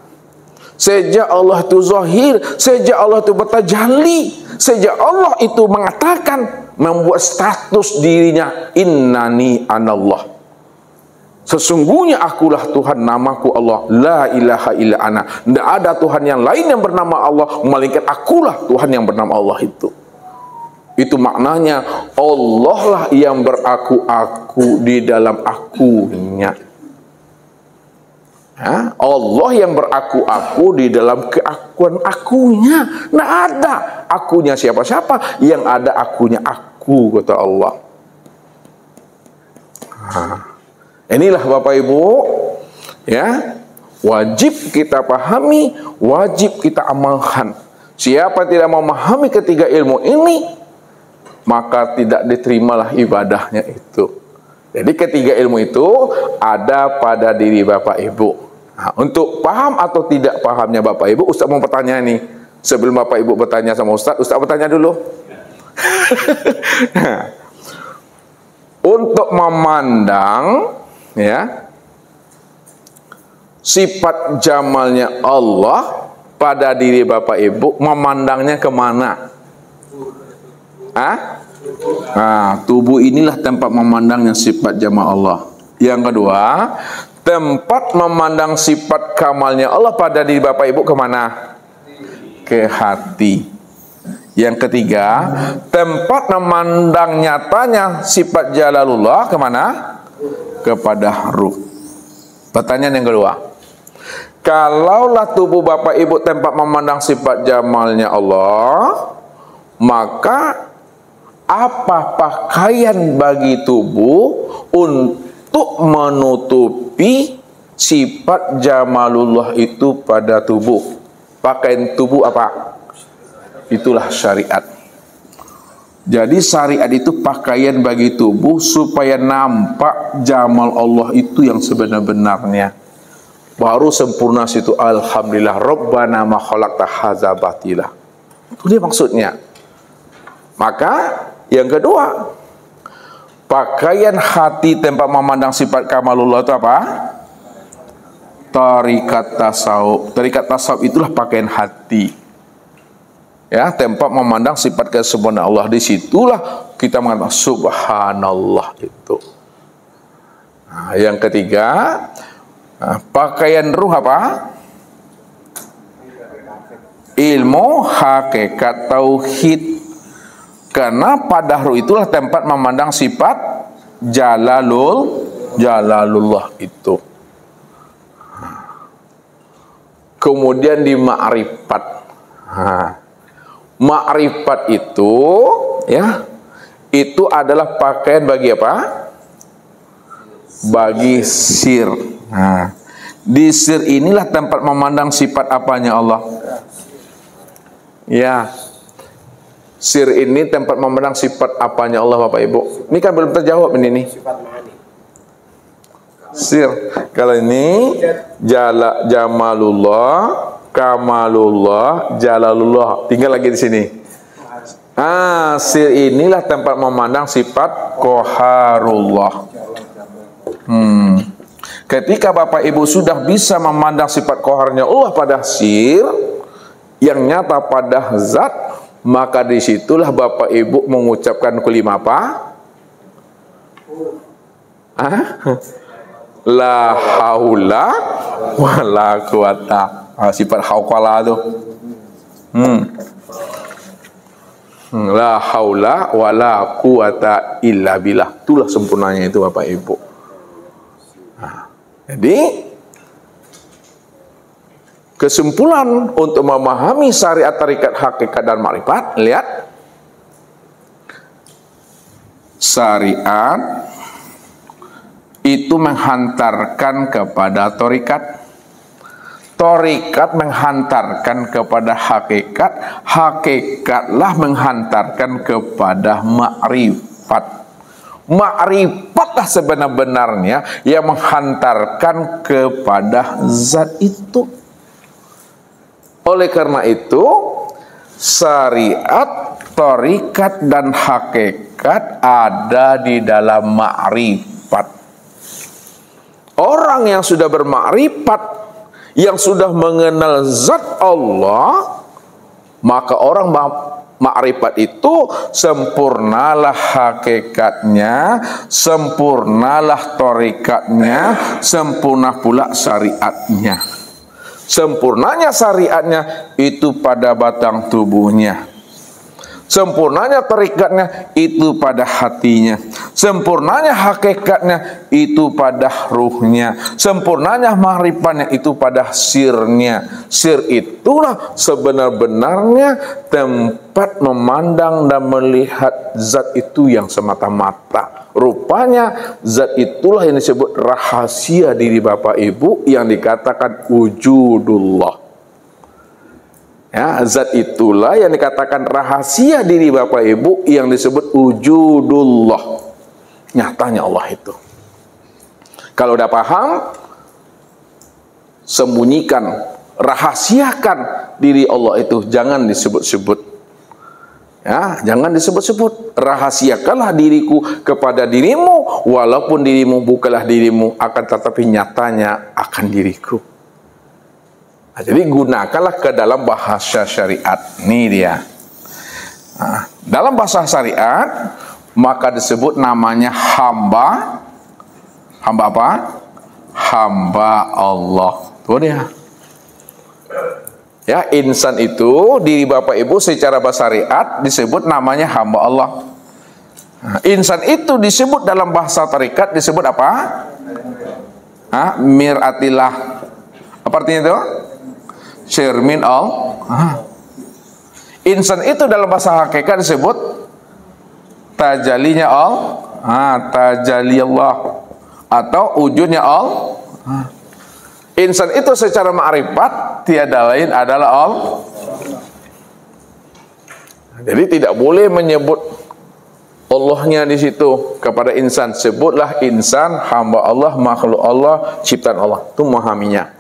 [SPEAKER 1] Sejak Allah itu zahir. Sejak Allah itu bertajalli. Sejak Allah itu mengatakan, membuat status dirinya, innani anallah. Sesungguhnya akulah Tuhan, namaku Allah, la ilaha illa ana. Tidak ada Tuhan yang lain yang bernama Allah, melainkan akulah Tuhan yang bernama Allah itu. Itu maknanya Allah lah yang beraku-aku di dalam akunya. Allah yang beraku-aku di dalam keakuan akunya. Tidak ada akunya siapa-siapa, yang ada akunya aku, kata Allah. Inilah Bapak Ibu, ya, wajib kita pahami, wajib kita amalkan. Siapa tidak memahami ketiga ilmu ini, maka tidak diterimalah ibadahnya itu. Jadi ketiga ilmu itu ada pada diri Bapak Ibu. Nah, untuk paham atau tidak pahamnya Bapak Ibu, Ustaz mau bertanya nih. Sebelum Bapak Ibu bertanya sama Ustaz, Ustaz bertanya dulu. Untuk memandang, ya, sifat jamalnya Allah pada diri Bapak Ibu, memandangnya kemana? Nah, tubuh inilah tempat memandangnya sifat jamal Allah. Yang kedua, tempat memandang sifat kamalnya Allah pada diri Bapak Ibu kemana? Ke hati. Yang ketiga, tempat memandang nyatanya sifat jalalullah kemana? kepada ruh. Pertanyaan yang kedua, kalaulah tubuh Bapak Ibu tempat memandang sifat jamalnya Allah, maka apa pakaian bagi tubuh untuk menutupi sifat jamalullah itu pada tubuh? Pakaian tubuh apa? Itulah syariat. Jadi syariat itu pakaian bagi tubuh supaya nampak jamal Allah itu yang sebenar-benarnya. Baru sempurna situ. Alhamdulillah Rabbana ma khalaqta hadza batila. Itu dia maksudnya. Maka yang kedua, pakaian hati tempat memandang sifat kamalullah itu apa? Tarikat tasawuf. Tarikat tasawuf itulah pakaian hati. Ya, tempat memandang sifat kesempurnaan Allah. Disitulah kita mengatakan subhanallah itu. Nah, yang ketiga, pakaian ruh apa? Ilmu hakikat tauhid. Karena pada ruh itulah tempat memandang sifat jalalullah itu. Kemudian di ma'rifat. Ma'rifat itu, ya, itu adalah pakaian bagi apa? Bagi sir. Nah, di sir inilah tempat memandang sifat apanya Allah. Ya, sir ini tempat memandang sifat apanya Allah, Bapak Ibu. Ini kan belum terjawab ini nih. Sir. Kalau ini jamalullah, kamalullah, jalalullah. Tinggal lagi di sini. Sir inilah tempat memandang sifat qaharullah. Ketika Bapak Ibu sudah bisa memandang sifat qaharnya Allah pada sir yang nyata pada zat, maka disitulah Bapak Ibu mengucapkan kalimat apa? La haula wala quwata. Sifat hauqala tu. La haula wala quwata illa billah. Itulah sempurnanya itu Bapak Ibu. Jadi kesimpulan untuk memahami syariat, tarikat, hakikat dan makrifat, lihat syariat itu menghantarkan kepada torikat, torikat menghantarkan kepada hakikat, hakikatlah menghantarkan kepada makrifat, makrifat sebenar-benarnya yang menghantarkan kepada zat itu. Oleh karena itu, syariat, torikat dan hakikat ada di dalam makrifat. Orang yang sudah bermakrifat, yang sudah mengenal zat Allah, maka orang makrifat itu sempurnalah hakikatnya, sempurnalah torikatnya, sempurna pula syariatnya. Sempurnanya syariatnya itu pada batang tubuhnya, sempurnanya tarikatnya itu pada hatinya, sempurnanya hakikatnya itu pada ruhnya, sempurnanya ma'rifatnya itu pada sirnya. Sir itulah sebenar-benarnya tempat memandang dan melihat zat itu yang semata-mata. Rupanya zat itulah yang disebut rahasia diri Bapak Ibu yang dikatakan wujudullah. Ya, zat itulah yang dikatakan rahasia diri Bapak Ibu yang disebut wujudullah. Nyatanya Allah itu. Kalau udah paham, sembunyikan, rahasiakan diri Allah itu, jangan disebut-sebut. Ya, jangan disebut-sebut. Rahasiakanlah diriku kepada dirimu, walaupun dirimu bukanlah dirimu, akan tetapi nyatanya akan diriku. Nah, jadi gunakanlah ke dalam bahasa syariat. Ini dia. Nah, dalam bahasa syariat maka disebut namanya hamba. Hamba apa? Hamba Allah. Tuh dia. Ya, insan itu diri Bapak Ibu secara bahasa syariat disebut namanya hamba Allah. Nah, insan itu disebut dalam bahasa tarikat disebut apa? Miratillah. Apa artinya itu? Cermin Allah. Insan itu dalam bahasa hakikat disebut tajalinya Allah. Tajali Allah atau wujudnya Allah. Insan itu secara ma'rifat tiada lain adalah Allah. Jadi tidak boleh menyebut Allahnya di situ kepada insan. Sebutlah insan, hamba Allah, makhluk Allah, ciptaan Allah. Itu memahaminya.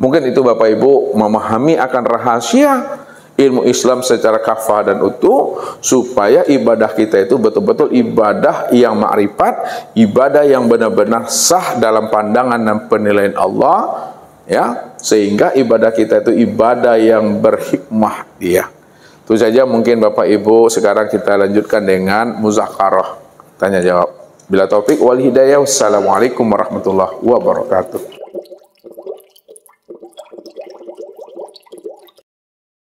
[SPEAKER 1] Mungkin itu Bapak Ibu memahami akan rahasia ilmu Islam secara kafah dan utuh, supaya ibadah kita itu betul-betul ibadah yang ma'rifat, ibadah yang benar-benar sah dalam pandangan dan penilaian Allah, ya, sehingga ibadah kita itu ibadah yang berhikmah dia. Itu saja mungkin Bapak Ibu. Sekarang kita lanjutkan dengan muzakarah, tanya jawab. Bila taufik wal hidayah. Wassalamualaikum warahmatullahi wabarakatuh.